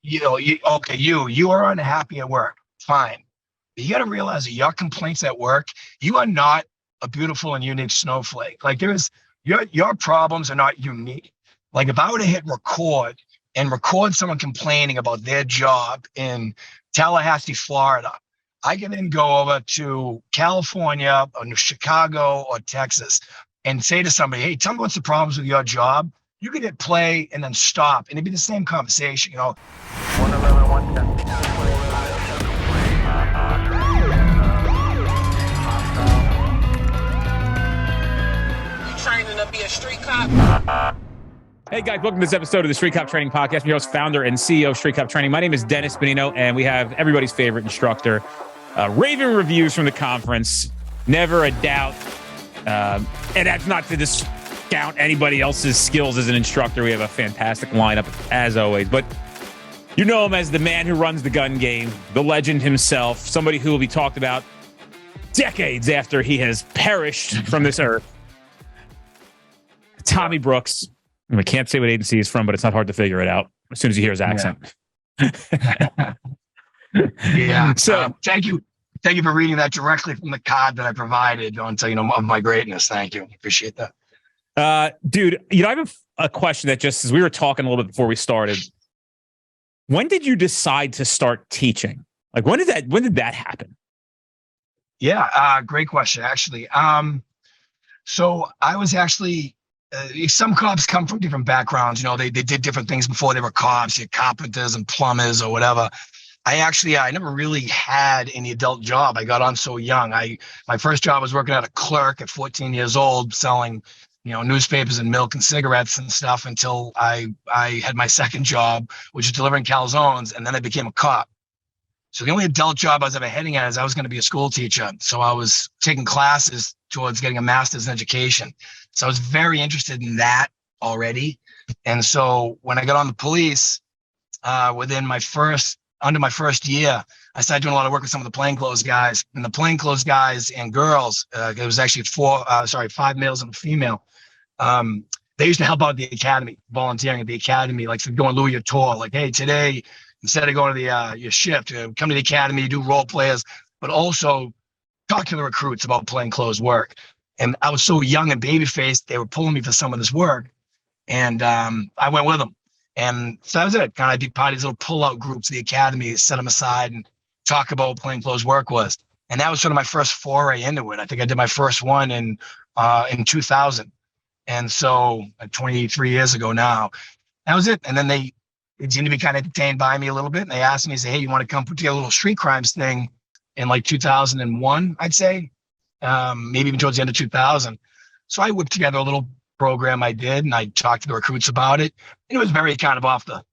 you are unhappy at work. Fine. But you got to realize that your complaints at work, you are not a beautiful and unique snowflake. Like your problems are not unique. Like if I were to hit record and record someone complaining about their job in Tallahassee, Florida, I can then go over to California or Chicago or Texas and say to somebody, hey, tell me what's the problems with your job. You could hit play and then stop, and it'd be the same conversation, 111, 110. You training to be a street cop? Hey guys, welcome to this episode of the Street Cop Training Podcast. I'm your host, founder, and CEO of Street Cop Training. My name is Dennis Benino, and we have everybody's favorite instructor, raving reviews from the conference, never a doubt. And that's not to discount anybody else's skills as an instructor. We have a fantastic lineup, as always. But you know him as the man who runs the gun game, the legend himself, somebody who will be talked about decades after he has perished from this earth. Tommy Brooks. I can't say what agency he's from, but it's not hard to figure it out as soon as you hear his accent. Yeah. So thank you for reading that directly from the card that I provided of my greatness. Thank you. Appreciate that. Dude, I have a question that just as we were talking a little bit before we started. When did you decide to start teaching? Like when did that happen? Yeah, great question, actually. So I was actually. Some cops come from different backgrounds. They did different things before they were cops. You had carpenters and plumbers or whatever. I never really had any adult job. I got on so young. My first job was working at a clerk at 14 years old, selling, newspapers and milk and cigarettes and stuff until I had my second job, which is delivering calzones, and then I became a cop. So the only adult job I was ever heading at is I was going to be a school teacher. So I was taking classes towards getting a master's in education. So I was very interested in that already. And so when I got on the police, under my first year, I started doing a lot of work with some of the plainclothes guys. And the plainclothes guys and girls, it was actually 5 males and a female. They used to help out at the academy, volunteering at the academy, like for going Louis tour. Like, hey, today, instead of going to your shift, come to the academy, do role players, but also talk to the recruits about plainclothes work. And I was so young and baby-faced, they were pulling me for some of this work. And I went with them. And so that was it. Kind of be part of these little pull-out groups, the academy, set them aside and talk about what plainclothes work was. And that was sort of my first foray into it. I think I did my first one in 2000. And so 23 years ago now, that was it. And then they seemed to be kind of detained by me a little bit. And they asked me, hey, you want to come put together a little street crimes thing in like 2001, I'd say. Maybe even towards the end of 2000. So I whipped together a little program I did, and I talked to the recruits about it. And it was very kind of off the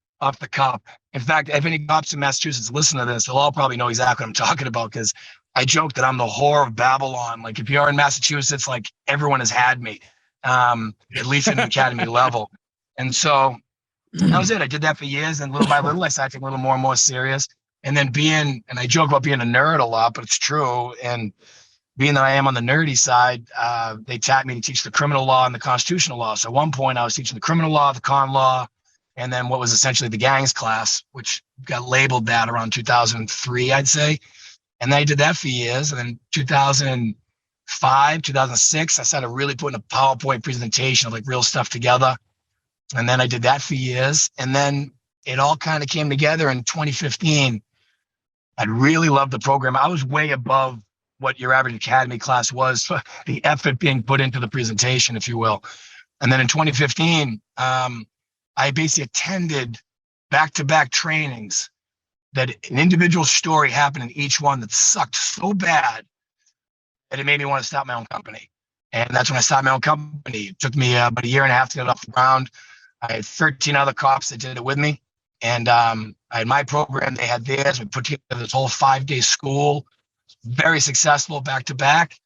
cuff. In fact, if any cops in Massachusetts listen to this, they'll all probably know exactly what I'm talking about, because I joke that I'm the whore of Babylon. Like if you're in Massachusetts, like everyone has had me, at least at an academy level. And so that was it. I did that for years, and little by little, I started getting a little more and more serious. And then and I joke about being a nerd a lot, but it's true. And being that I am on the nerdy side, they tapped me to teach the criminal law and the constitutional law. So at one point I was teaching the criminal law, the con law, and then what was essentially the gangs class, which got labeled that around 2003, I'd say. And then I did that for years. And then 2005, 2006, I started really putting a PowerPoint presentation of like real stuff together. And then I did that for years. And then it all kind of came together in 2015. I really loved the program. I was way above what your average academy class was, the effort being put into the presentation, if you will. And then in 2015, I basically attended back-to-back trainings that an individual story happened in each one that sucked so bad that it made me want to start my own company. And that's when I started my own company. It took me about a year and a half to get it off the ground. I had 13 other cops that did it with me. And I had my program, they had theirs. We put together this whole 5-day school. Very successful back to back.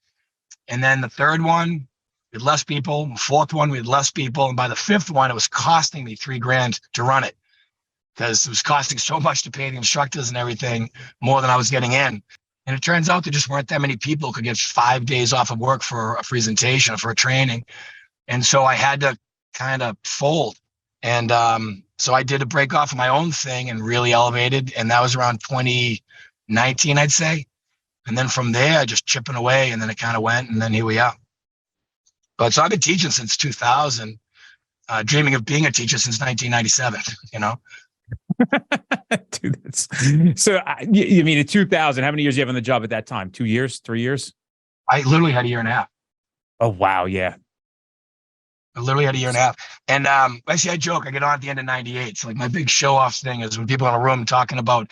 And then the third one, we had less people. The fourth one, we had less people. And by the fifth one, it was costing me $3,000 to run it, because it was costing so much to pay the instructors and everything, more than I was getting in. And it turns out there just weren't that many people who could get 5 days off of work for a presentation or for a training. And so I had to kind of fold. And so I did a break off of my own thing and really elevated. And that was around 2019, I'd say. And then from there, just chipping away. And then it kind of went. And then here we are. But so I've been teaching since 2000, dreaming of being a teacher since 1997, you know? Dude, so you mean in 2000, how many years you have on the job at that time? 2 years, 3 years? I literally had a year and a half. Oh, wow. Yeah. I literally had a year and a half. And actually, I joke, I get on at the end of 98. So like my big show off thing is when people in a room talking about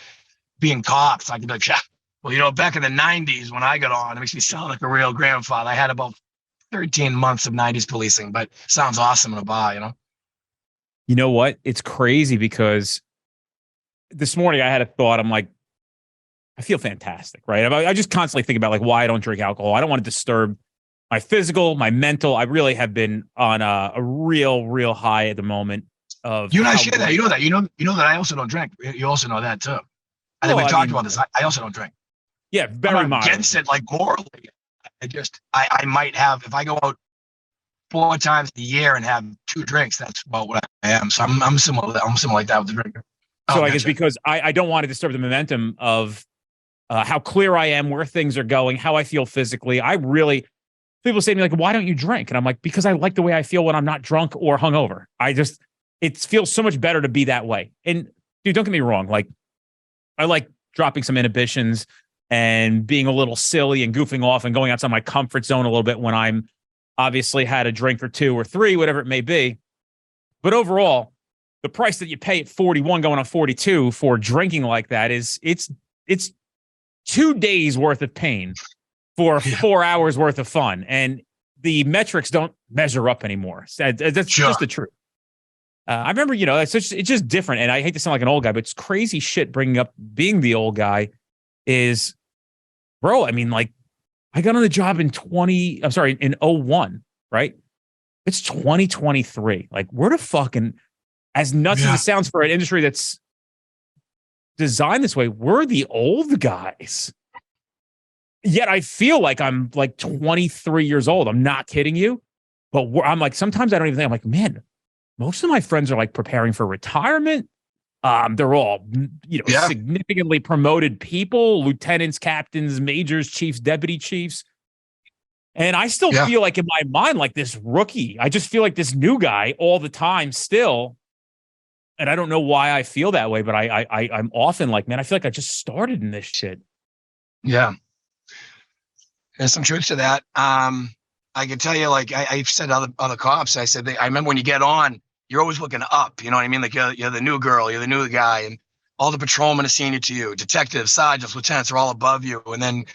being cops, I can be like, yeah, well, you know, back in the 90s when I got on, it makes me sound like a real grandfather. I had about 13 months of 90s policing, but sounds awesome in a bar, you know? You know what? It's crazy because this morning I had a thought. I'm like, I feel fantastic, right? I just constantly think about like why I don't drink alcohol. I don't want to disturb my physical, my mental. I really have been on a real high at the moment. Of you and I share that. You know that. You know that I also don't drink. You also know that too. I think we talked about this. I also don't drink. Yeah, very I'm not against it like morally. I might have, if I go out 4 times a year and have 2 drinks, that's about what I am. So I'm similar. I'm similar like that with the drinker. So I guess because I don't want to disturb the momentum of how clear I am, where things are going, how I feel physically. People say to me like, why don't you drink? And I'm like, because I like the way I feel when I'm not drunk or hungover. It feels so much better to be that way. And dude, don't get me wrong. Like I like dropping some inhibitions and being a little silly and goofing off and going outside my comfort zone a little bit when I'm obviously had a drink or 2 or 3, whatever it may be. But overall, the price that you pay at 41 going on 42 for drinking like that it's 2 days worth of pain for 4 hours worth of fun. And the metrics don't measure up anymore. That's just the truth. I remember, you know, it's just different. And I hate to sound like an old guy, but it's crazy shit bringing up being the old guy is, bro, I mean, like, I got on the job in 01, right? It's 2023. Like, we're the fucking, as nuts as it sounds for an industry that's designed this way, we're the old guys. Yet I feel like I'm like 23 years old. I'm not kidding you. But I'm like, sometimes I don't even think, I'm like, man, most of my friends are like preparing for retirement. They're all, you know, significantly promoted people, lieutenants, captains, majors, chiefs, deputy chiefs. And I still feel like in my mind, like this rookie, I just feel like this new guy all the time still. And I don't know why I feel that way, but I'm often like, man, I feel like I just started in this shit. Yeah. There's some truth to that. I can tell you, like I've said to other cops, I said, I remember when you get on, you're always looking up, you know what I mean? Like you're the new girl, you're the new guy, and all the patrolmen are senior to you. Detectives, sergeants, lieutenants are all above you. And then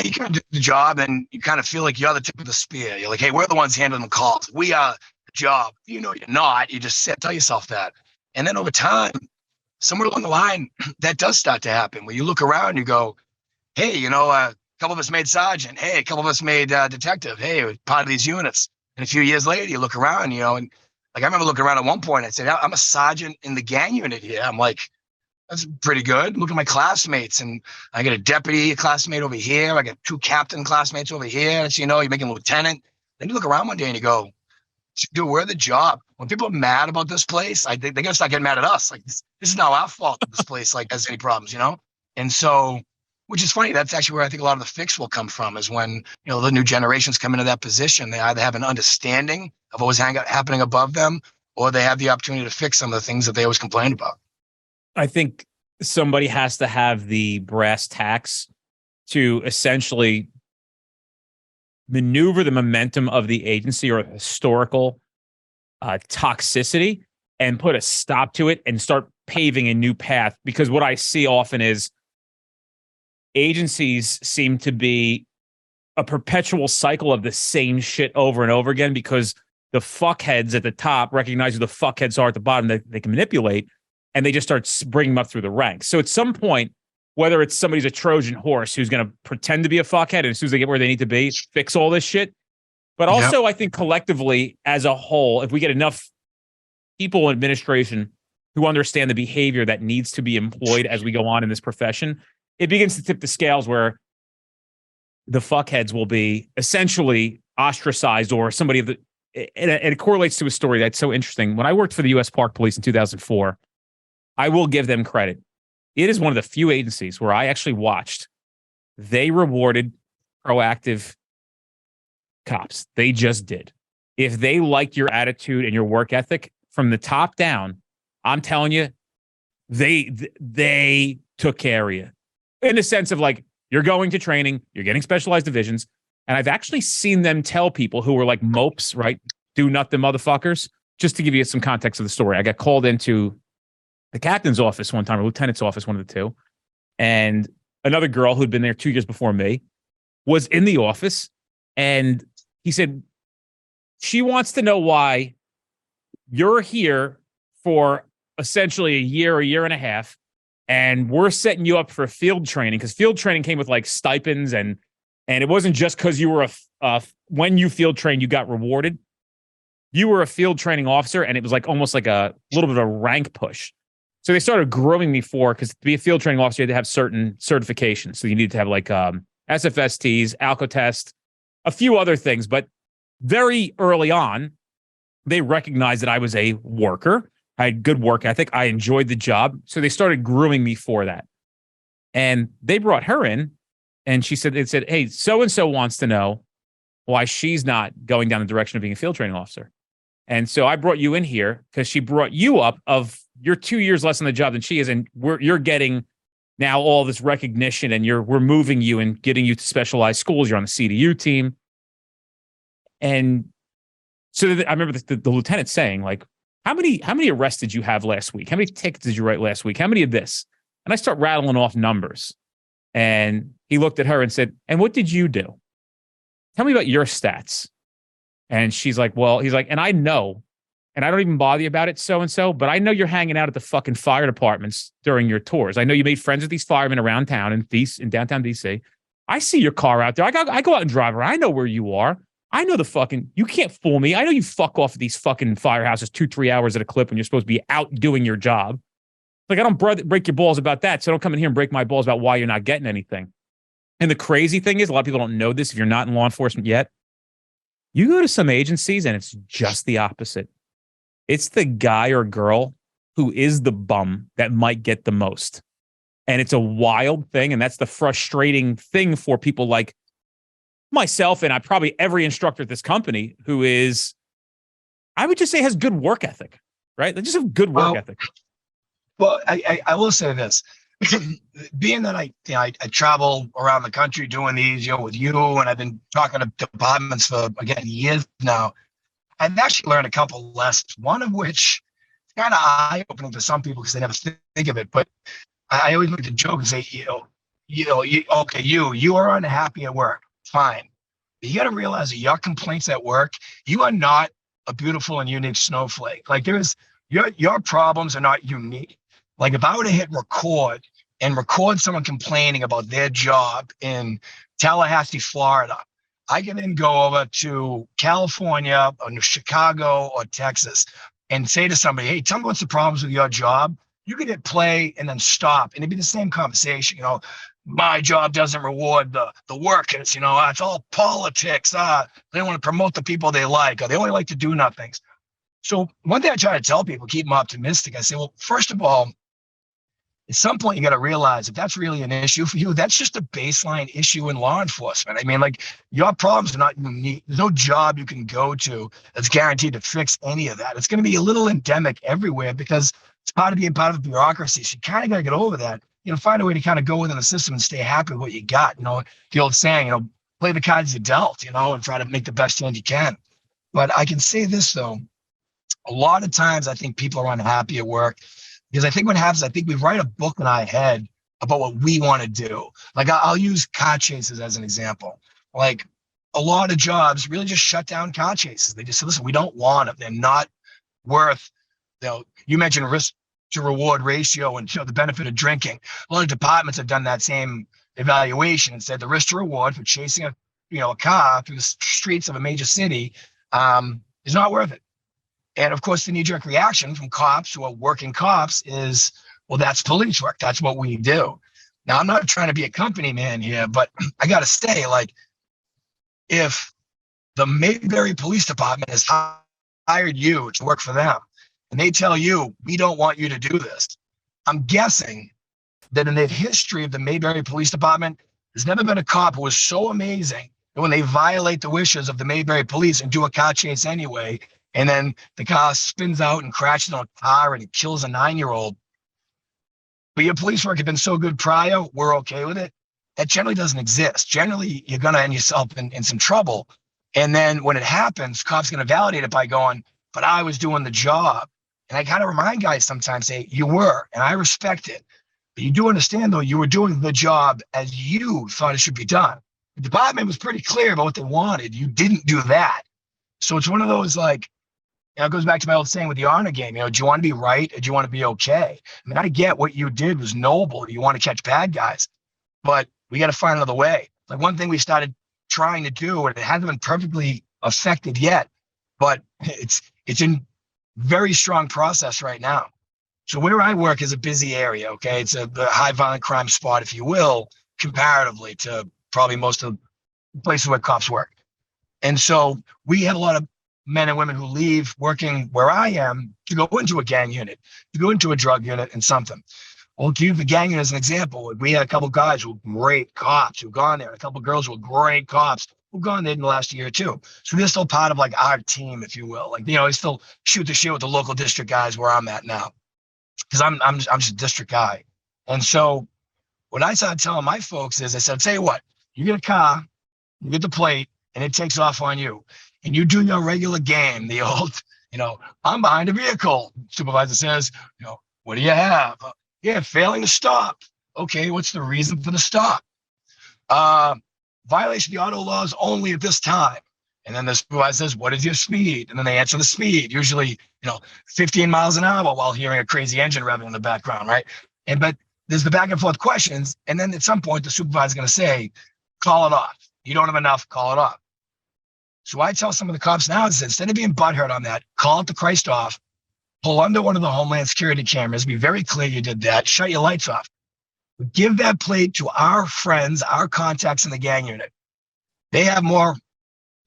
you kind of do the job and you kind of feel like you're the tip of the spear. You're like, hey, we're the ones handling the calls. We are the job. You know, you're not. You just tell yourself that. And then over time, somewhere along the line, that does start to happen where you look around and you go, hey, you know, a couple of us made sergeant. Hey, a couple of us made detective. Hey, we're part of these units. And a few years later, you look around, you know, and like I remember looking around at one point, I said, I'm a sergeant in the gang unit here. I'm like, that's pretty good. Look at my classmates. And I got a deputy classmate over here. I got 2 captain classmates over here. And so, you know, you're making lieutenant. Then you look around one day and you go, dude, we're the job. When people are mad about this place, I think they're going to start getting mad at us. Like, this is not our fault that this place like has any problems, you know? And so, which is funny. That's actually where I think a lot of the fix will come from is when, you know, the new generations come into that position. They either have an understanding of what was happening above them, or they have the opportunity to fix some of the things that they always complained about. I think somebody has to have the brass tacks to essentially maneuver the momentum of the agency or historical toxicity and put a stop to it and start paving a new path. Because what I see often is agencies seem to be a perpetual cycle of the same shit over and over again because the fuckheads at the top recognize who the fuckheads are at the bottom that they can manipulate, and they just start bringing them up through the ranks. So at some point, whether it's somebody's a Trojan horse who's going to pretend to be a fuckhead, and as soon as they get where they need to be, fix all this shit. But also, I think collectively, as a whole, if we get enough people in administration who understand the behavior that needs to be employed as we go on in this profession, it begins to tip the scales where the fuckheads will be essentially ostracized, or somebody of the and it correlates to a story that's so interesting. When I worked for the U.S. Park Police in 2004, I will give them credit. It is one of the few agencies where I actually watched. They rewarded proactive cops. They just did. If they liked your attitude and your work ethic from the top down, I'm telling you, they took care of you in the sense of like, you're going to training, you're getting specialized divisions. And I've actually seen them tell people who were like mopes, right? Do nothing motherfuckers. Just to give you some context of the story, I got called into the captain's office one time, or lieutenant's office, one of the two. And another girl who'd been there 2 years before me was in the office. And he said, she wants to know why you're here for essentially a year and a half. And we're setting you up for field training, because field training came with like stipends, and it wasn't just because you were when you field trained, you got rewarded. You were a field training officer, and it was like almost like a little bit of a rank push. So they started grooming me because to be a field training officer, you had to have certain certifications. So you needed to have like SFSTs, Alcotest, a few other things. But very early on, they recognized that I was a worker. I had good work ethic. I enjoyed the job. So they started grooming me for that. And they brought her in, and it said, hey, so-and-so wants to know why she's not going down the direction of being a field training officer. And so I brought you in here because she brought you up of you're 2 years less on the job than she is. And you're getting now all this recognition, and we're moving you and getting you to specialized schools. You're on the CDU team. And so I remember the lieutenant saying, like, how many arrests did you have last week? How many tickets did you write last week? How many of this? And I start rattling off numbers. And he looked at her and said, and what did you do? Tell me about your stats. And she's like, well, he's like, and I know, and I don't even bother you about it, so-and-so, but I know you're hanging out at the fucking fire departments during your tours. I know you made friends with these firemen around town in downtown DC. I see your car out there. I go out and drive around. I know where you are. I know you can't fool me. I know you fuck off at these fucking firehouses 2-3 hours at a clip when you're supposed to be out doing your job. Like, I don't break your balls about that. So don't come in here and break my balls about why you're not getting anything. And the crazy thing is, a lot of people don't know this if you're not in law enforcement yet. You go to some agencies and it's just the opposite. It's the guy or girl who is the bum that might get the most. And it's a wild thing. And that's the frustrating thing for people like myself, and probably every instructor at this company who is, I would just say, has good work ethic, right? They just have good work ethic. Well, I will say this, being that I travel around the country doing these, with you, and I've been talking to departments for, again, years now, I've actually learned a couple lessons, one of which is kind of eye-opening to some people because they never think of it. But I always look at the joke and say, you are unhappy at work. Fine. But you got to realize that your complaints at work, you are not a beautiful and unique snowflake. Like, your problems are not unique. Like, if I were to hit record and record someone complaining about their job in Tallahassee, Florida, I can then go over to California or Chicago or Texas and say to somebody, hey, tell me what's the problems with your job. You could hit play and then stop, and it'd be the same conversation. My job doesn't reward the workers. It's all politics. They want to promote the people they like, or they only like to do nothings. So one thing I try to tell people, keep them optimistic. I say, well, first of all, at some point you got to realize if that's really an issue for you, that's just a baseline issue in law enforcement. I mean, like, your problems are not unique. There's no job you can go to that's guaranteed to fix any of that. It's going to be a little endemic everywhere because it's part of being part of the bureaucracy. So you kind of got to get over that. Find a way to kind of go within the system and stay happy with what you got. The old saying, play the cards you dealt, and try to make the best hand you can. But I can say this, though. A lot of times I think people are unhappy at work because I think what happens, I think we write a book in our head about what we want to do. Like, I'll use car chases as an example. Like, a lot of jobs really just shut down car chases. They just say, listen, we don't want them. They're not worth, you mentioned risk to reward ratio and the benefit of drinking. A lot of departments have done that same evaluation and said the risk to reward for chasing a car through the streets of a major city is not worth it. And of course, the knee-jerk reaction from cops who are working cops is, well, that's police work. That's what we do. Now, I'm not trying to be a company man here, but I got to say, like, if the Mayberry Police Department has hired you to work for them. And they tell you, we don't want you to do this. I'm guessing that in the history of the Mayberry Police Department, there's never been a cop who was so amazing that when they violate the wishes of the Mayberry police and do a car chase anyway, and then the car spins out and crashes on a car and it kills a 9-year-old. But your police work had been so good prior, we're okay with it. That generally doesn't exist. Generally, you're going to end yourself in some trouble. And then when it happens, cops going to validate it by going, but I was doing the job. And I kind of remind guys sometimes, say, you were, and I respect it. But you do understand, though, you were doing the job as you thought it should be done. The department was pretty clear about what they wanted. You didn't do that. So it's one of those, like, it goes back to my old saying with the honor game, do you want to be right or do you want to be okay? I mean, I get what you did was noble. You want to catch bad guys, but we got to find another way. Like one thing we started trying to do, and it hasn't been perfectly effective yet, but it's in very strong process right now. So where I work is a busy area, okay? It's a high violent crime spot, if you will, comparatively to probably most of the places where cops work. And so we have a lot of men and women who leave working where I am to go into a gang unit, to go into a drug unit and something. Well, to use the gang unit as an example, we had a couple guys who were great cops who've gone there, a couple girls who were great cops who've gone there in the last year or two. So they're still part of like our team, if you will. Like, they still shoot the shit with the local district guys where I'm at now. Because I'm just a district guy. And so what I started telling my folks is, I said, tell you what, you get a car, you get the plate, and it takes off on you. And you do your regular game, the old, I'm behind a vehicle. Supervisor says, what do you have? Yeah, failing to stop. Okay, what's the reason for the stop? Violation of the auto laws only at this time. And then the supervisor says, what is your speed? And then they answer the speed, usually, 15 miles an hour while hearing a crazy engine revving in the background, right? But there's the back and forth questions. And then at some point, the supervisor is going to say, call it off. You don't have enough, call it off. So I tell some of the cops now, instead of being butthurt on that, call it the Christ off, pull under one of the Homeland Security cameras, be very clear you did that, shut your lights off. Give that plate to our friends, our contacts in the gang unit. They have more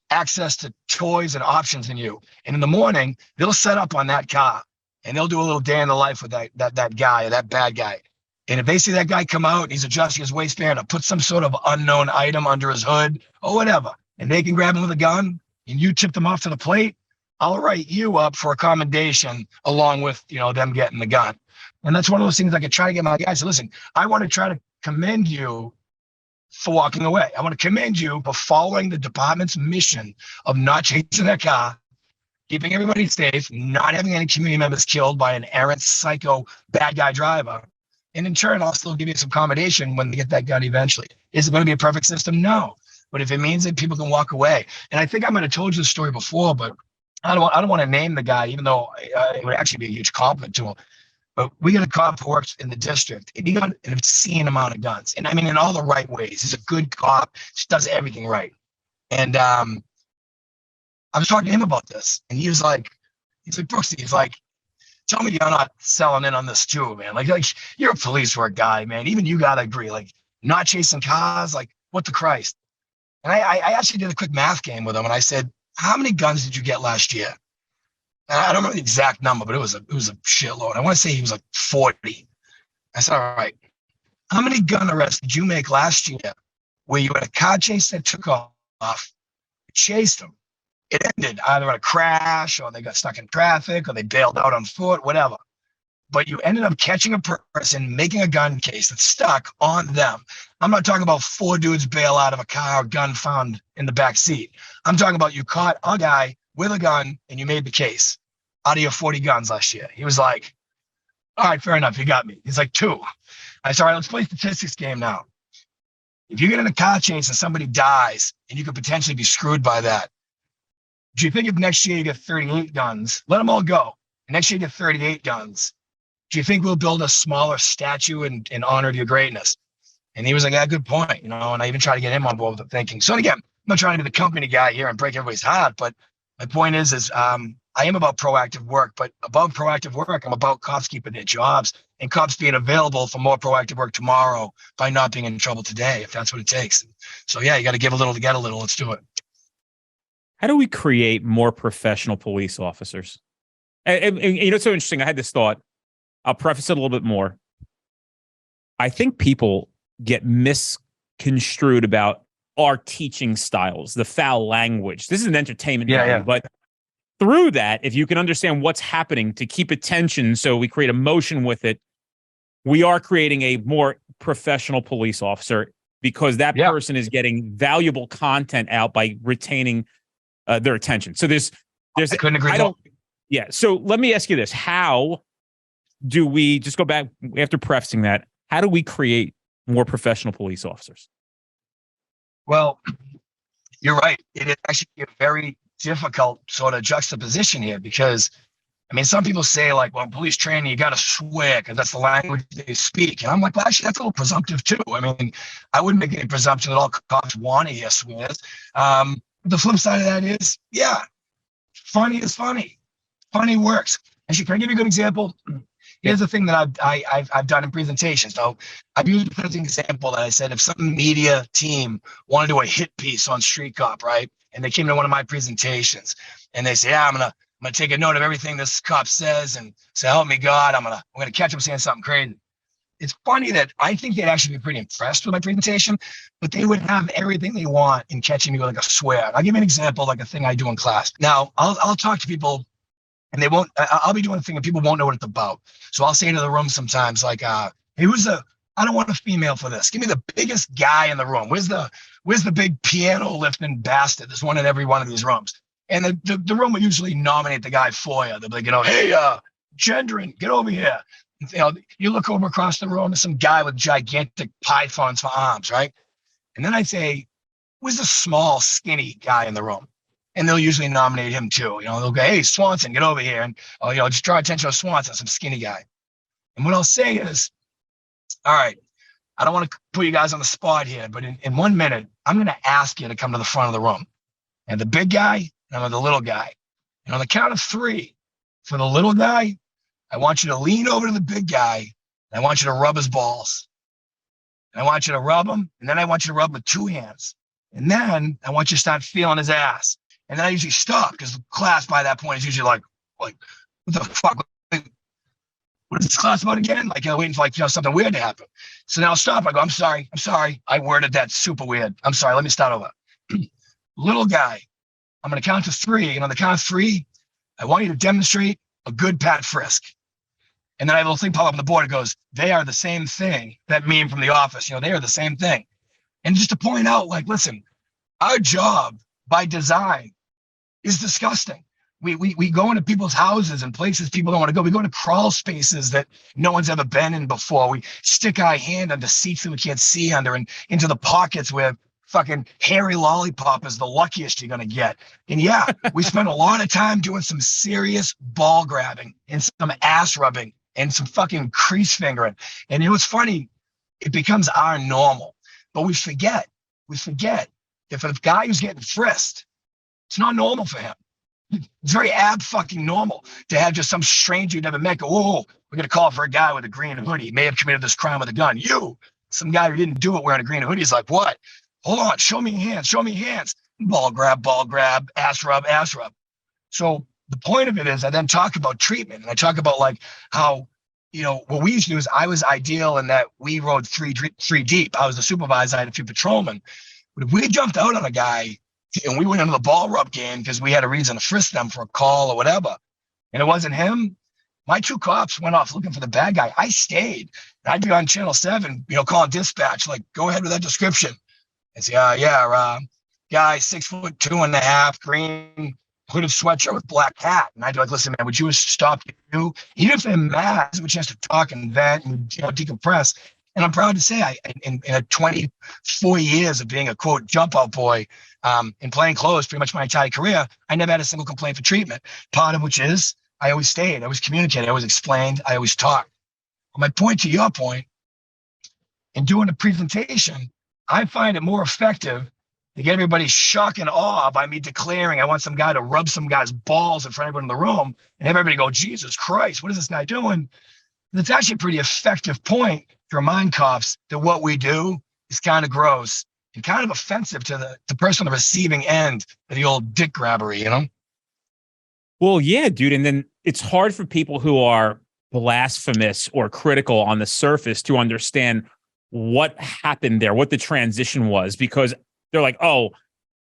access to toys and options than you. And in the morning, they'll set up on that car and they'll do a little day in the life with that guy or that bad guy. And if they see that guy come out and he's adjusting his waistband or put some sort of unknown item under his hood or whatever, and they can grab him with a gun and you tip them off to the plate, I'll write you up for a commendation along with, them getting the gun. And that's one of those things I could try to get my guys to listen. I want to try to commend you for walking away. I want to commend you for following the department's mission of not chasing that car, keeping everybody safe, not having any community members killed by an errant psycho bad guy driver. And in turn, I'll still give you some accommodation when they get that gun eventually. Is it going to be a perfect system? No. But if it means that people can walk away, and I think I might have told you the story before, but I don't want to name the guy, even though it would actually be a huge compliment to him. But we got a cop who works in the district, and he got an obscene amount of guns. And I mean, in all the right ways. He's a good cop, just does everything right. And I was talking to him about this, and he's like, Brooksy, he's like, tell me you're not selling in on this too, man. Like you're a police work guy, man. Even you gotta agree, like not chasing cars, like what the Christ. And I actually did a quick math game with him, and I said, how many guns did you get last year? And I don't remember the exact number, but it was a shitload. I want to say he was like 40. I said, all right, how many gun arrests did you make last year where you had a car chase that took off, chased them? It ended either in a crash or they got stuck in traffic or they bailed out on foot, whatever. But you ended up catching a person making a gun case that's stuck on them. I'm not talking about 4 dudes bail out of a car, gun found in the back seat. I'm talking about you caught a guy with a gun and you made the case out of your 40 guns last year. He was like, all right, fair enough. You got me. He's like 2. I said, all right, let's play statistics game now. If you get in a car chase and somebody dies and you could potentially be screwed by that, do you think if next year you get 38 guns, let them all go, and next year you get 38 guns, do you think we'll build a smaller statue in honor of your greatness? And he was like, yeah, good point. And I even tried to get him on board with the thinking. So again, I'm not trying to be the company guy here and break everybody's heart, but my point is I am about proactive work, but above proactive work, I'm about cops keeping their jobs and cops being available for more proactive work tomorrow by not being in trouble today, if that's what it takes. So yeah, you got to give a little to get a little. Let's do it. How do we create more professional police officers? And you know, it's so interesting. I had this thought. I'll preface it a little bit more. I think people get misconstrued about our teaching styles, the foul language. This is an entertainment value, but through that, if you can understand what's happening to keep attention, so we create emotion with it, we are creating a more professional police officer because that person is getting valuable content out by retaining their attention. So I couldn't agree more. Yeah. So let me ask you this. How do we just go back after prefacing that? How do we create more professional police officers? Well, you're right. It is actually a very difficult sort of juxtaposition here because, I mean, some people say like, well, in police training, you got to swear because that's the language they speak. And I'm like, well, actually, that's a little presumptive too. I mean, I wouldn't make any presumption that all cops want to hear swears. The flip side of that is, yeah, funny is funny. Funny works. Actually, can I give you a good example? Here's the thing that I've done in presentations. So I've used as an example that I said, if some media team wanted to do a hit piece on Street Cop, right? And they came to one of my presentations and they say, yeah, I'm gonna take a note of everything this cop says and say, help me God, I'm gonna catch him saying something crazy. It's funny that I think they'd actually be pretty impressed with my presentation, but they would have everything they want in catching me with like a swear. I'll give you an example, like a thing I do in class. Now, I'll talk to people and I'll be doing a thing and people won't know what it's about. So I'll say to the room sometimes like, hey, I don't want a female for this. Give me the biggest guy in the room. Where's the big piano lifting bastard? There's one in every one of these rooms. And the room will usually nominate the guy for you. They'll be like, hey, Gendron, get over here. You look over across the room, there's some guy with gigantic pythons for arms, right? And then I say, where's the small, skinny guy in the room? And they'll usually nominate him too. They'll go, hey, Swanson, get over here. And, just draw attention to Swanson, some skinny guy. And what I'll say is, all right, I don't want to put you guys on the spot here, but in 1 minute, I'm going to ask you to come to the front of the room. And the big guy, and I'm the little guy. And on the count of 3, for the little guy, I want you to lean over to the big guy, and I want you to rub his balls. And I want you to rub him, and then I want you to rub with 2 hands. And then I want you to start feeling his ass. And then I usually stop because the class by that point is usually like, what the fuck? What is this class about again? Like, waiting for something weird to happen. So now I'll stop. I go, I'm sorry. I worded that super weird. I'm sorry. Let me start over. Little guy, I'm going to count to 3. And on the count of 3, I want you to demonstrate a good pat frisk. And then I have a little thing pop up on the board. It goes, they are the same thing. That meme from The Office, they are the same thing. And just to point out, like, listen, our job by design is disgusting. We go into people's houses and places people don't want to go. We go into crawl spaces that no one's ever been in before. We stick our hand under seats that we can't see under and into the pockets where fucking hairy lollipop is the luckiest you're going to get. And yeah, we spend a lot of time doing some serious ball grabbing and some ass rubbing and some fucking crease fingering. And it's funny, it becomes our normal. But we forget if a guy who's getting frisked, it's not normal for him. It's very fucking normal to have just some stranger you never met go, oh, we're going to call for a guy with a green hoodie. He may have committed this crime with a gun. Some guy who didn't do it wearing a green hoodie is like, what? Hold on, show me hands. Ball grab, ass rub. So the point of it is I then talk about treatment. And I talk about like how, what we used to do is I was ideal in that we rode three deep. I was the supervisor, I had a few patrolmen. But if we jumped out on a guy and we went into the ball rub game because we had a reason to frisk them for a call or whatever, and it wasn't him, my 2 cops went off looking for the bad guy. I stayed. And I'd be on channel 7, calling dispatch, like, go ahead with that description. And say, guy 6'2.5", green hooded sweatshirt with black hat. And I'd be like, listen, man, would you have stopped you? Even if they're mad, I have a chance to talk and vent and decompress. And I'm proud to say in 24 years of being a quote jump out boy in plain clothes pretty much my entire career, I never had a single complaint for treatment. Part of which is I always stayed, I always communicated, I always explained, I always talked. My point to your point, in doing a presentation, I find it more effective to get everybody shock and awe by me declaring I want some guy to rub some guy's balls in front of everyone in the room and everybody go, Jesus Christ, what is this guy doing? It's actually a pretty effective point to remind cops that what we do is kind of gross and kind of offensive to the person on the receiving end of the old dick grabbery, you know? Well, yeah, dude. And then it's hard for people who are blasphemous or critical on the surface to understand what happened there, what the transition was, because they're like, oh,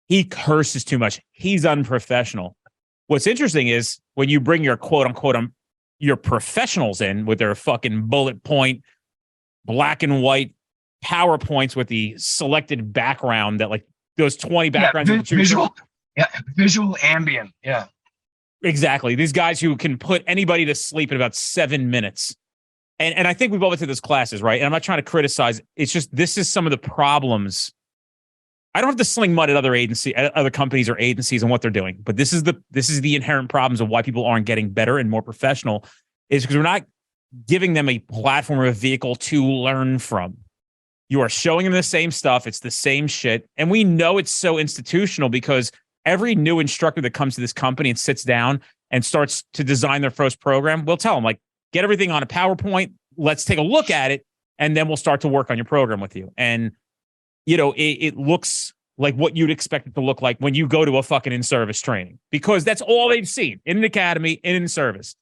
he curses too much. He's unprofessional. What's interesting is when you bring your quote unquote, your professionals in with their fucking bullet point, black and white PowerPoints with the selected background that like those 20 backgrounds. Visual ambient. Yeah. Exactly. These guys who can put anybody to sleep in about 7 minutes. And I think we've all been to those classes, right? And I'm not trying to criticize. It's just, this is some of the problems. I don't have to sling mud at other companies or agencies and what they're doing, but this is the inherent problems of why people aren't getting better and more professional, is because we're not giving them a platform or a vehicle to learn from. You are showing them the same stuff. It's the same shit. And we know it's so institutional because every new instructor that comes to this company and sits down and starts to design their first program, we'll tell them, like, get everything on a PowerPoint. Let's take a look at it. And then we'll start to work on your program with you. And, you know, it looks like what you'd expect it to look like when you go to a fucking in-service training, because that's all they've seen in an academy, in service.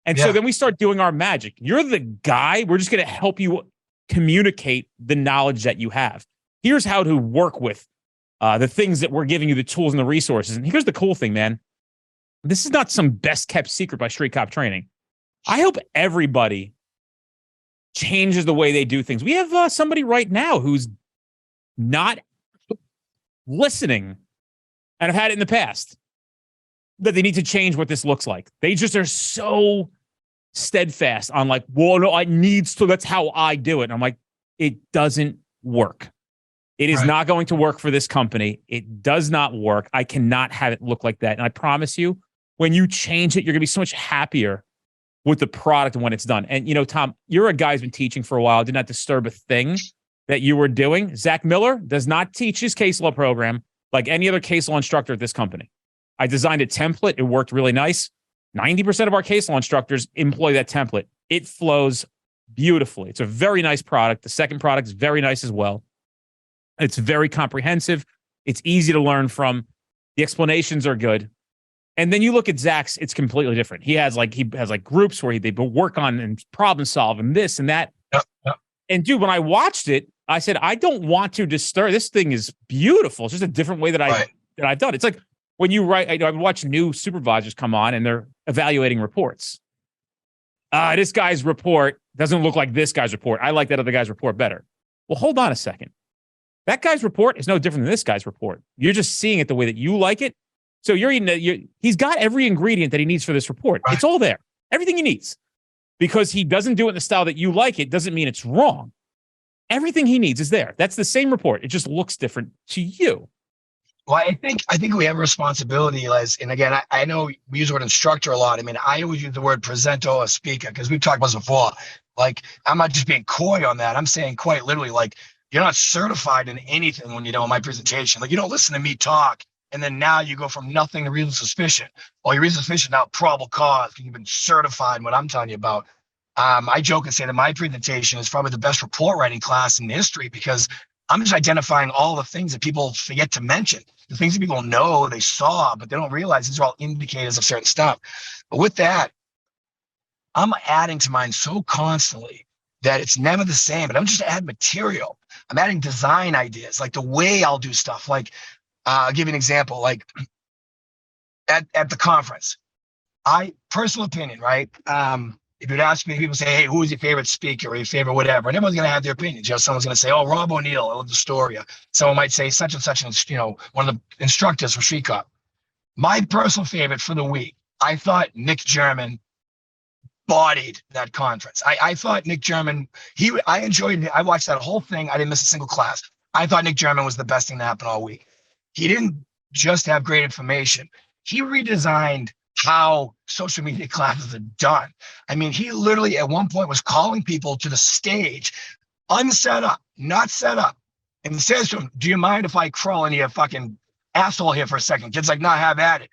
And so then we start doing our magic. You're the guy. We're just going to help you communicate the knowledge that you have. Here's how to work with the things that we're giving you, the tools and the resources. And here's the cool thing, man. This is not some best kept secret by Street Cop Training. I hope everybody changes the way they do things. We have somebody right now who's not listening, and I've had it in the past, that they need to change what this looks like. They just are so steadfast on like, well, no, that's how I do it. And I'm like, it doesn't work. It is not going to work for this company. It does not work. I cannot have it look like that. And I promise you, when you change it, you're going to be so much happier with the product and when it's done. And, you know, Tom, you're a guy who's been teaching for a while, did not disturb a thing that you were doing. Zach Miller does not teach his case law program like any other case law instructor at this company. I designed a template. It worked really nice. 90% of our case law instructors employ that template. It flows beautifully. It's a very nice product. The second product is very nice as well. It's very comprehensive. It's easy to learn from. The explanations are good. And then you look at Zach's, it's completely different. He has like groups where they work on and problem solve and this and that. Yep. And dude, when I watched it, I said, I don't want to disturb. This thing is beautiful. It's just a different way that I've done it. It's like when you write, I watch new supervisors come on and they're evaluating reports. This guy's report doesn't look like this guy's report. I like that other guy's report better. Well, hold on a second. That guy's report is no different than this guy's report. You're just seeing it the way that you like it. So he's got every ingredient that he needs for this report. Right. It's all there. Everything he needs. Because he doesn't do it in the style that you like it doesn't mean it's wrong. Everything he needs is there. That's the same report. It just looks different to you. Well, I think we have a responsibility, Les. And again, I know we use the word instructor a lot. I mean, I always use the word presenter or speaker because we've talked about this before. Like, I'm not just being coy on that. I'm saying quite literally, like, you're not certified in anything when you know my presentation. Like, you don't listen to me talk, and then now you go from nothing to reason suspicion. Or your reason suspicion now probable cause. You've been certified in what I'm telling you about. I joke and say that my presentation is probably the best report writing class in history because I'm just identifying all the things that people forget to mention, the things that people know they saw, but they don't realize these are all indicators of certain stuff. But with that, I'm adding to mine so constantly that it's never the same. But I'm just adding material. I'm adding design ideas, like the way I'll do stuff. Like, I'll give you an example. Like at the conference, personal opinion, right? If you'd ask me, people say, hey, who is your favorite speaker or your favorite whatever? And everyone's going to have their opinions. You know, someone's going to say, oh, Rob O'Neill, I love the story. Someone might say such and such, one of the instructors for Street Cop. My personal favorite for the week, I thought Nick German bodied that conference. I thought Nick German, I enjoyed it. I watched that whole thing. I didn't miss a single class. I thought Nick German was the best thing that happened all week. He didn't just have great information. He redesigned how social media classes are done. I mean, he literally at one point was calling people to the stage, unset up, not set up, and says to him, do you mind if I crawl into your fucking asshole here for a second? Kid's like, nah, have at it.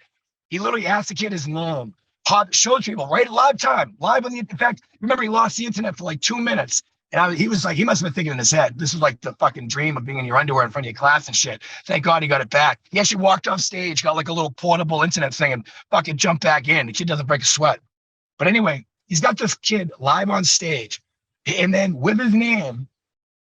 He literally asked the kid his name, showed people right live time, live on the, in fact, remember he lost the internet for like 2 minutes And he was like, he must have been thinking in his head, this was like the fucking dream of being in your underwear in front of your class and shit. Thank God he got it back. He actually walked off stage, got like a little portable internet thing and fucking jumped back in. The kid doesn't break a sweat. But anyway, he's got this kid live on stage. And then with his name,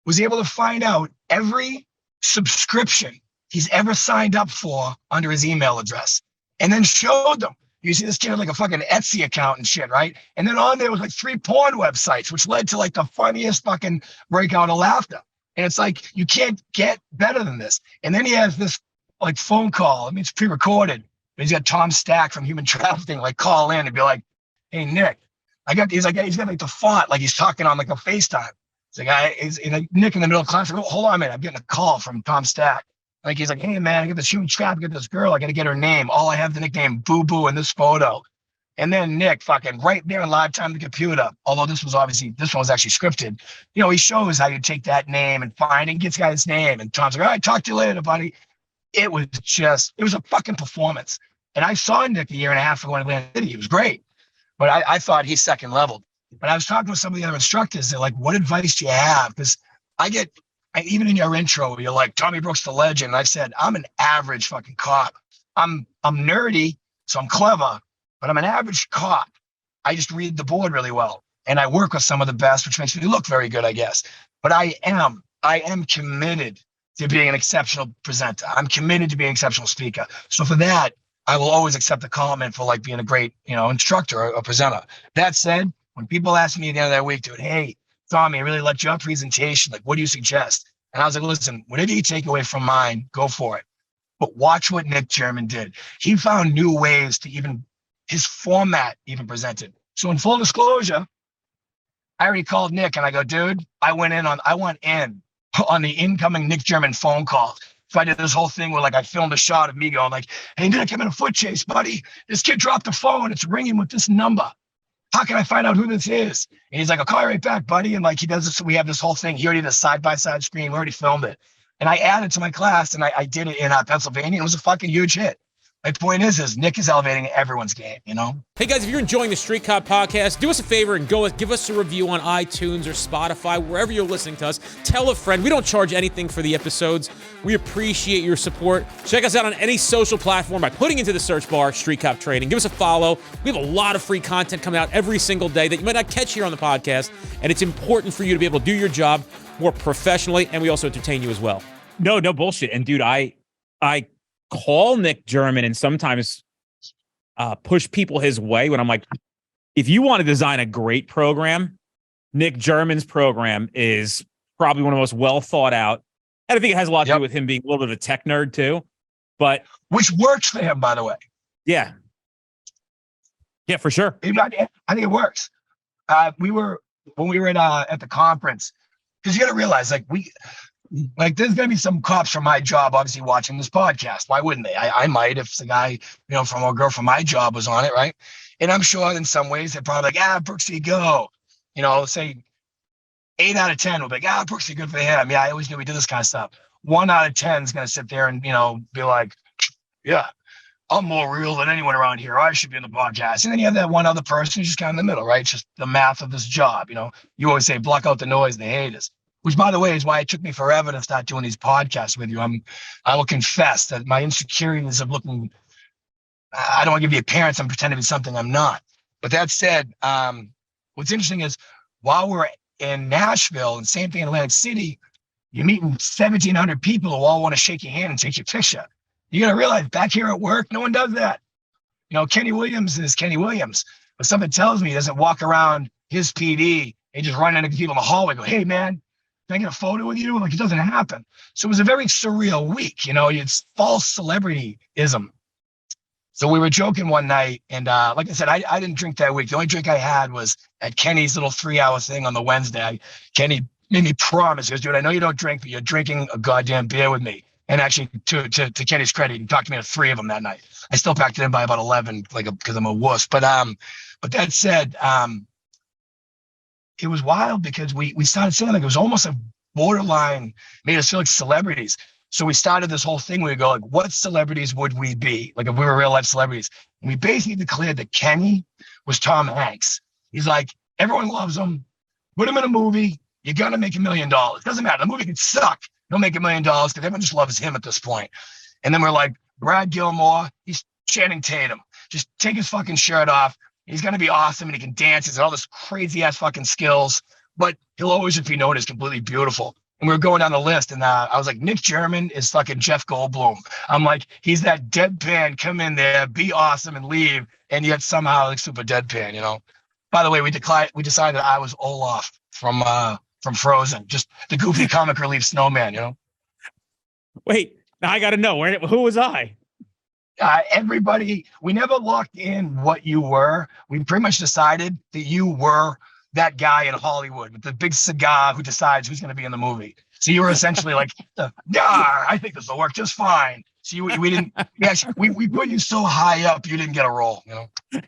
was able to find out every subscription he's ever signed up for under his email address. And then showed them. You see this kid had like a fucking Etsy account and shit, right? And then on there was like 3 porn websites, which led to like the funniest fucking breakout of laughter. And it's like, you can't get better than this. And then he has this like phone call. I mean, it's pre-recorded. But he's got Tom Stack from Human Trafficking like call in and be like, hey, Nick, he's got like the font, like he's talking on like a FaceTime. He's like Nick in the middle of class. Like, oh, hold on a minute. I'm getting a call from Tom Stack. Like, he's like, hey, man, I got this human trap. I got this girl. I got to get her name. All I have the nickname Boo Boo in this photo. And then Nick fucking right there in live time on the computer, although this one was actually scripted. You know, he shows how you take that name and find and gets guy's name. And Tom's like, all right, talk to you later, buddy. It was a fucking performance. And I saw Nick a year and a half ago in Atlantic City. He was great. But I thought he's second leveled. But I was talking with some of the other instructors. They're like, what advice do you have? Because even in your intro, you're like, Tommy Brooks, the legend. And I said, I'm an average fucking cop. I'm nerdy, so I'm clever, but I'm an average cop. I just read the board really well. And I work with some of the best, which makes me look very good, I guess. But I am committed to being an exceptional presenter. I'm committed to being an exceptional speaker. So for that, I will always accept a compliment for like being a great, instructor or presenter. That said, when people ask me at the end of that week, dude, hey, Tommy, I really liked your presentation. Like, what do you suggest? And I was like, listen, whatever you take away from mine, go for it. But watch what Nick German did. He found new ways to his format even presented. So in full disclosure, I already called Nick and I go, dude, I want in on the incoming Nick German phone call. So I did this whole thing where like I filmed a shot of me going like, hey, Nick, I'm in a foot chase, buddy. This kid dropped the phone. It's ringing with this number. How can I find out who this is? And he's like, I'll call you right back, buddy. And like he does this, we have this whole thing. He already did a side-by-side screen. We already filmed it. And I added to my class and I did it in Pennsylvania. It was a fucking huge hit. My point is Nick is elevating everyone's game, Hey guys, if you're enjoying the Street Cop podcast, do us a favor and give us a review on iTunes or Spotify, wherever you're listening to us. Tell a friend. We don't charge anything for the episodes. We appreciate your support. Check us out on any social platform by putting into the search bar Street Cop Training. Give us a follow. We have a lot of free content coming out every single day that you might not catch here on the podcast, and it's important for you to be able to do your job more professionally, and we also entertain you as well. No bullshit. And dude, I call Nick German and sometimes push people his way when I'm like, if you want to design a great program, Nick German's program is probably one of the most well thought out. And I think it has a lot to do with him being a little bit of a tech nerd too, but which works for him, by the way. Yeah, for sure. I think it works. When we were at the conference, because you got to realize there's going to be some cops from my job, obviously watching this podcast. Why wouldn't they? I might, if the guy, from a girl from my job was on it. Right. And I'm sure in some ways they're probably like, Brooksy, go, say 8 out of 10 will be like, Brooksy, good for him. Yeah. I always knew we did this kind of stuff. 1 out of 10 is going to sit there and, be like, yeah, I'm more real than anyone around here. I should be in the podcast. And then you have that one other person who's just kind of in the middle, right? It's just the math of this job. You always say, block out the noise, the haters. Which, by the way, is why it took me forever to start doing these podcasts with you. I will confess that my insecurities of looking, I don't want to give you appearance, I'm pretending to be something I'm not. But that said, what's interesting is while we're in Nashville and same thing in Atlantic City, you're meeting 1,700 people who all want to shake your hand and take your picture. You got to realize back here at work, no one does that. Kenny Williams is Kenny Williams, but something tells me he doesn't walk around his PD and just run into people in the hallway and go, hey, man, can I get a photo with you? Like, it doesn't happen. So it was a very surreal week. It's false celebrityism. So we were joking one night. And like I said, I didn't drink that week. The only drink I had was at Kenny's little 3-hour thing on the Wednesday. Kenny made me promise. He goes, dude, I know you don't drink, but you're drinking a goddamn beer with me. And actually, to Kenny's credit, he talked to me to 3 of them that night. I still packed it in by about 11, because I'm a wuss. But that said, it was wild because we started saying like it was almost a borderline, made us feel like celebrities. So we started this whole thing where we go like, what celebrities would we be? Like if we were real life celebrities. And we basically declared that Kenny was Tom Hanks. He's like, everyone loves him. Put him in a movie. you're gonna make $1 million. Doesn't matter. The movie could suck. He'll make $1 million because everyone just loves him at this point. And then we're like, Brad Gilmore, he's Channing Tatum. Just take his fucking shirt off. He's gonna be awesome and he can dance. He's got all this crazy ass fucking skills, but he'll always just be known as completely beautiful. And we were going down the list, and I was like, Nick German is fucking Jeff Goldblum. I'm like, he's that deadpan, come in there, be awesome, and leave, and yet somehow like super deadpan, you know. By the way, we decided that I was Olaf from Frozen, just the goofy comic relief snowman, you know. Wait, now I got to know, who was I? Everybody, we never locked in what you were. We pretty much decided that you were that guy in Hollywood with the big cigar who decides who's going to be in the movie. So you were essentially like, I think this will work just fine. So we put you so high up, you didn't get a role, you know.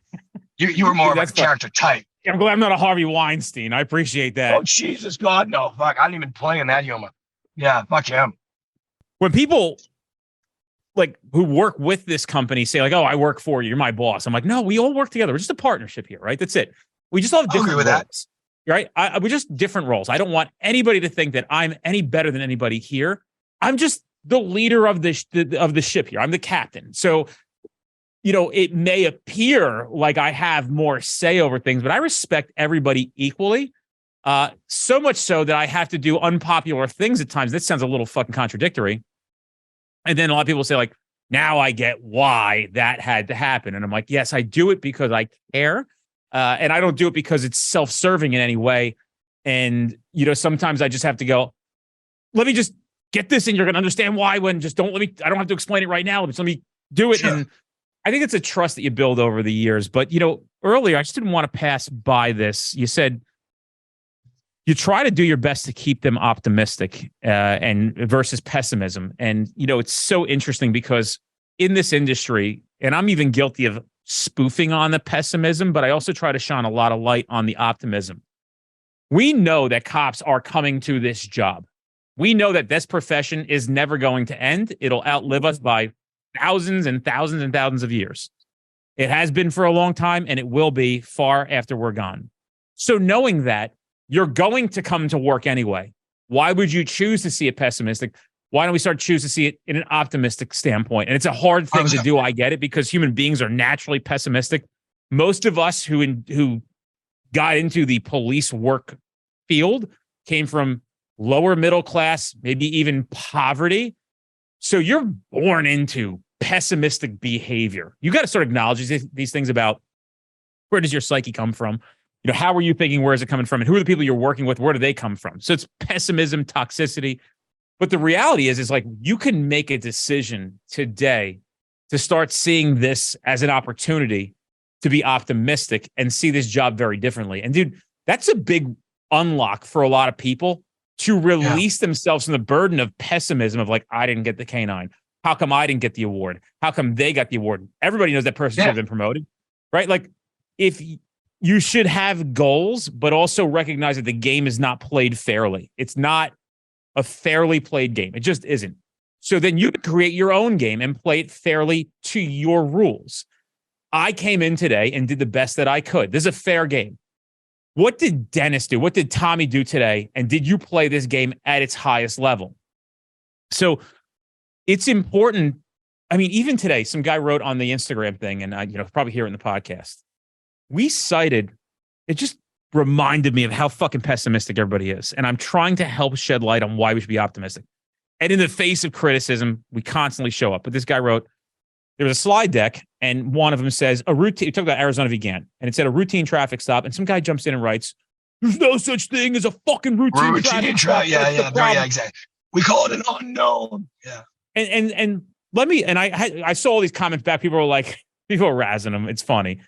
You were more of a character type. I'm glad I'm not a Harvey Weinstein. I appreciate that. Oh, Jesus, God, no. Fuck, I didn't even play in that humor. Yeah, fuck him. When people like who work with this company say like, oh, I work for you, you're my boss. I'm like, no, we all work together. We're just a partnership here, right? That's it. We just all have different roles, that. Right? We're just different roles. I don't want anybody to think that I'm any better than anybody here. I'm just the leader of the ship here. I'm the captain. So, you know, it may appear like I have more say over things, but I respect everybody equally. So much so that I have to do unpopular things at times. That sounds a little fucking contradictory. And then a lot of people say like, now I get why that had to happen. And I'm like, yes, I do it because I care. And I don't do it because it's self-serving in any way. And, you know, sometimes I just have to go, let me just get this and you're going to understand why I don't have to explain it right now. Just let me do it. Sure. And I think it's a trust that you build over the years. But, you know, earlier, I just didn't want to pass by this. You said you try to do your best to keep them optimistic and versus pessimism. And, you know, it's so interesting because in this industry, and I'm even guilty of spoofing on the pessimism, but I also try to shine a lot of light on the optimism. We know that cops are coming to this job. We know that this profession is never going to end. It'll outlive us by thousands and thousands and thousands of years. It has been for a long time, and it will be far after we're gone. So knowing that, you're going to come to work anyway. Why would you choose to see it pessimistic? Why don't we start choose to see it in an optimistic standpoint? And it's a hard thing to do. I get it because human beings are naturally pessimistic. Most of us who got into the police work field came from lower middle class, maybe even poverty. So you're born into pessimistic behavior. You got to sort of acknowledge these things about where does your psyche come from? You know, how are you thinking? Where is it coming from? And who are the people you're working with? Where do they come from? So it's pessimism, toxicity. But the reality is like you can make a decision today to start seeing this as an opportunity to be optimistic and see this job very differently. And dude, that's a big unlock for a lot of people to release themselves from the burden of pessimism of like, I didn't get the canine. How come I didn't get the award? How come they got the award? Everybody knows that person should have been promoted, right? Like if you should have goals, but also recognize that the game is not played fairly. It's not a fairly played game. It just isn't. So then you can create your own game and play it fairly to your rules. I came in today and did the best that I could. This is a fair game. What did Dennis do? What did Tommy do today? And did you play this game at its highest level? So it's important. I mean, even today, some guy wrote on the Instagram thing, and I, probably hear it in the podcast. We cited, it just reminded me of how fucking pessimistic everybody is. And I'm trying to help shed light on why we should be optimistic. And in the face of criticism, we constantly show up. But this guy wrote, there was a slide deck, and one of them says, a routine, talk about Arizona Vegan, and it said a routine traffic stop, and some guy jumps in and writes, there's no such thing as a fucking routine traffic stop. Yeah, exactly. We call it an unknown. Yeah. And let me, and I saw all these comments back. People were razzing him. It's funny.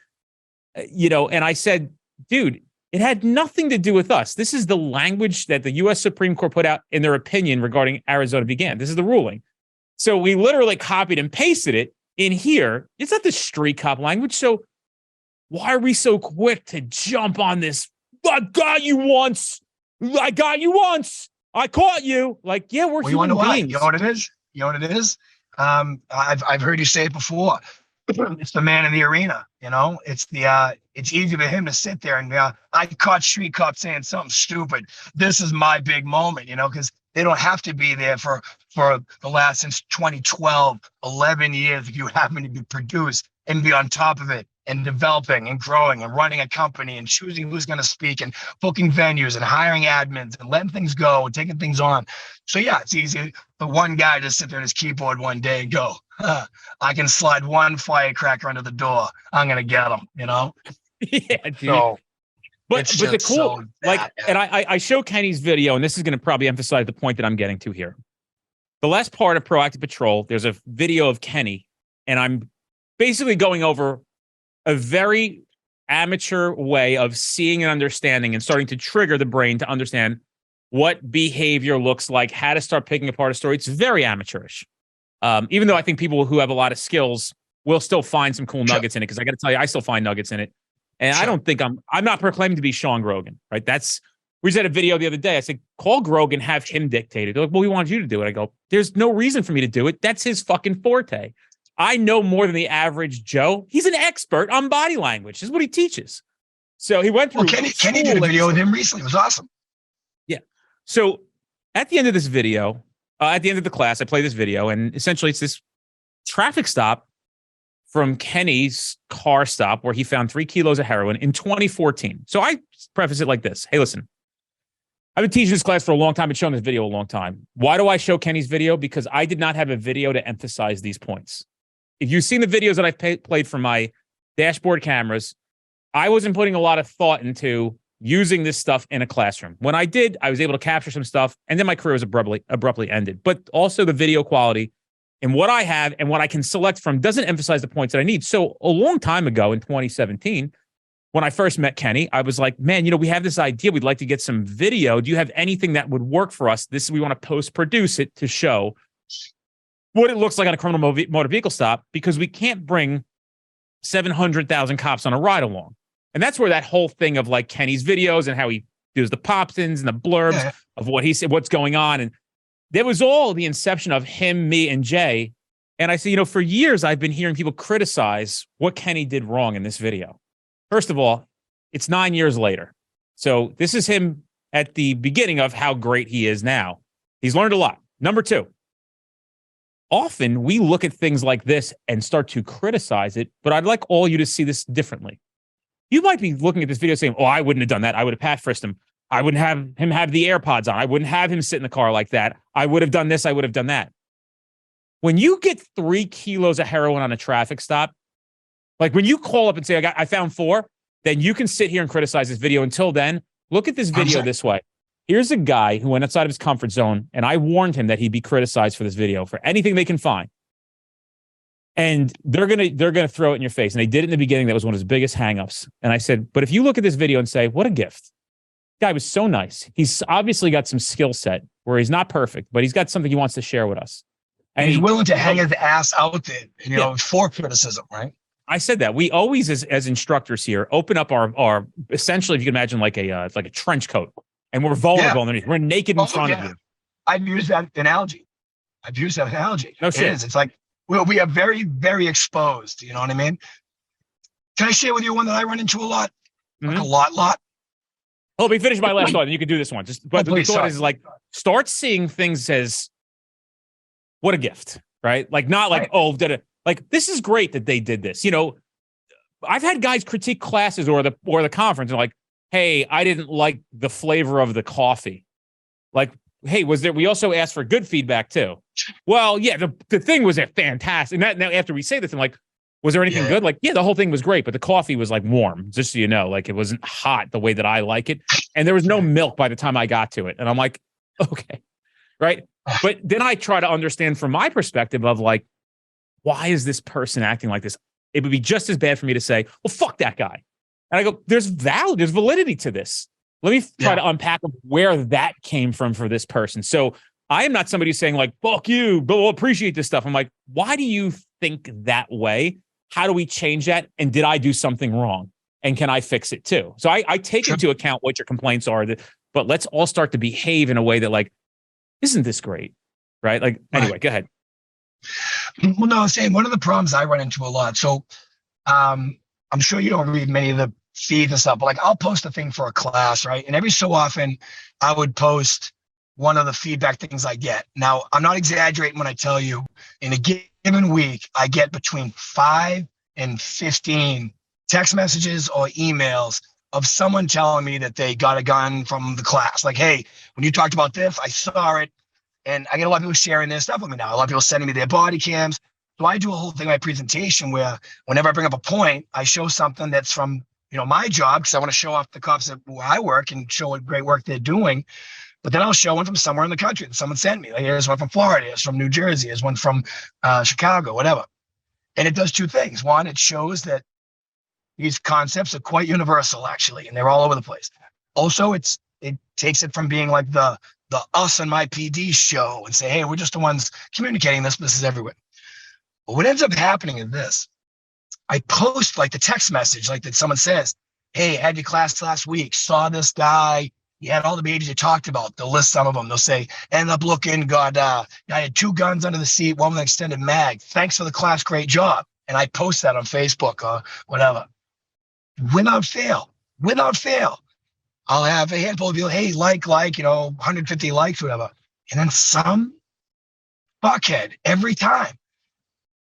And I said, dude, it had nothing to do with us. This is the language that the U.S. Supreme Court put out in their opinion regarding Arizona Vegan. This is the ruling. So we literally copied and pasted it in here. It's not the street cop language. So why are we so quick to jump on this? I got you once. I caught you. Like, yeah, we're human beings. You know what it is? I've heard you say it before. it's the man in the arena, it's easy for him to sit there and I caught Street Cop saying something stupid. This is my big moment, because they don't have to be there for the last since 2012, 11 years if you happen to be produced and be on top of it and developing and growing and running a company and choosing who's going to speak and booking venues and hiring admins and letting things go and taking things on. So yeah, it's easy for one guy to sit there at his keyboard one day and go, I can slide one firecracker under the door. I'm going to get him, Yeah, dude. So, but the cool, and I show Kenny's video, and this is going to probably emphasize the point that I'm getting to here. The last part of Proactive Patrol, there's a video of Kenny, and I'm basically going over a very amateur way of seeing and understanding and starting to trigger the brain to understand what behavior looks like, how to start picking apart a story. It's very amateurish. Even though I think people who have a lot of skills will still find some cool nuggets in it, because I got to tell you, I still find nuggets in it. And I don't think I'm not proclaiming to be Sean Grogan, right? We just had a video the other day. I said, call Grogan, have him dictate it. They're like, well, we want you to do it. I go, there's no reason for me to do it. That's his fucking forte. I know more than the average Joe. He's an expert on body language. This is what he teaches. So he went through. Well, Kenny did a video with him recently. It was awesome. Yeah. So at the end of this video, at the end of the class, I play this video, and essentially it's this traffic stop from Kenny's car stop where he found 3 kilos of heroin in 2014. So I preface it like this. Hey, listen, I've been teaching this class for a long time and showing this video a long time. Why do I show Kenny's video? Because I did not have a video to emphasize these points. If you've seen the videos that I've played from my dashboard cameras, I wasn't putting a lot of thought into using this stuff in a classroom. When I did, I was able to capture some stuff, and then my career was abruptly ended. But also the video quality and what I have and what I can select from doesn't emphasize the points that I need. So a long time ago in 2017, when I first met Kenny, I was like, man, we have this idea. We'd like to get some video. Do you have anything that would work for us? We want to post-produce it to show what it looks like on a criminal motor vehicle stop, because we can't bring 700,000 cops on a ride along. And that's where that whole thing of like Kenny's videos and how he does the pop-ins and the blurbs of what he said, what's going on. And there was all the inception of him, me, and Jay. And I say, for years, I've been hearing people criticize what Kenny did wrong in this video. First of all, it's 9 years later. So this is him at the beginning of how great he is now. He's learned a lot. Number two, often we look at things like this and start to criticize it, but I'd like all you to see this differently. You might be looking at this video saying, oh, I wouldn't have done that. I would have pat frisked him. I wouldn't have him have the AirPods on. I wouldn't have him sit in the car like that. I would have done this. I would have done that. When you get 3 kilos of heroin on a traffic stop, like when you call up and say, I found 4, then you can sit here and criticize this video. Until then, look at this video this way. Here's a guy who went outside of his comfort zone, and I warned him that he'd be criticized for this video for anything they can find. And they're gonna throw it in your face. And they did it in the beginning. That was one of his biggest hangups. And I said, but if you look at this video and say, what a gift. Guy was so nice. He's obviously got some skill set where he's not perfect, but he's got something he wants to share with us. And he's willing to hang his ass out there, for criticism, right? I said that. We always, as instructors here, open up our essentially, if you can imagine, like a trench coat, and we're vulnerable underneath. We're naked in front of you. I've used that analogy. No shit. It is. It's like we are very, very exposed. You know what I mean? Can I share with you one that I run into a lot? Like a lot. Oh, let me finish my last thought, and you can do this one. But the thought is like, start seeing things as what a gift, right? Like not like, like this is great that they did this. I've had guys critique classes or the conference and like, hey, I didn't like the flavor of the coffee. Like, hey, we also asked for good feedback too. Well, yeah, the thing was fantastic. And now after we say this, I'm like, was there anything good? Like, yeah, the whole thing was great, but the coffee was like warm, just so you know, like it wasn't hot the way that I like it. And there was no milk by the time I got to it. And I'm like, okay, right? But then I try to understand from my perspective of like, why is this person acting like this? It would be just as bad for me to say, well, fuck that guy. And I go, there's validity to this. Let me try to unpack where that came from for this person. So I am not somebody who's saying like, fuck you, but we'll appreciate this stuff. I'm like, why do you think that way? How do we change that? And did I do something wrong? And can I fix it too? So I take into account what your complaints are, but let's all start to behave in a way that like, isn't this great? Right? Like, anyway, go ahead. Well, no, I'm saying one of the problems I run into a lot. So I'm sure you don't read many of the feeds and stuff, but like I'll post a thing for a class, right? And every so often I would post one of the feedback things I get. Now, I'm not exaggerating when I tell you in a given week, I get between 5 and 15 text messages or emails of someone telling me that they got a gun from the class. Like, hey, when you talked about this, I saw it. And I get a lot of people sharing their stuff with me now. A lot of people sending me their body cams. So I do a whole thing in my presentation where whenever I bring up a point, I show something that's from, my job, because I want to show off the cops where I work and show what great work they're doing. But then I'll show one from somewhere in the country that someone sent me. Like, here's one from Florida, here's from New Jersey, here's one from Chicago, whatever. And it does two things. One, it shows that these concepts are quite universal, actually, and they're all over the place. Also, it takes it from being like the us and my PD show and say, hey, we're just the ones communicating this. This is everywhere. But what ends up happening is this. I post like the text message, like that someone says, hey, had your class last week, saw this guy. He had all the babies you talked about. They'll list some of them. They'll say, end up looking, I had 2 guns under the seat, one with an extended mag. Thanks for the class. Great job. And I post that on Facebook or whatever. Without fail, I'll have a handful of people, hey, like, 150 likes, whatever. And then some fuckhead every time.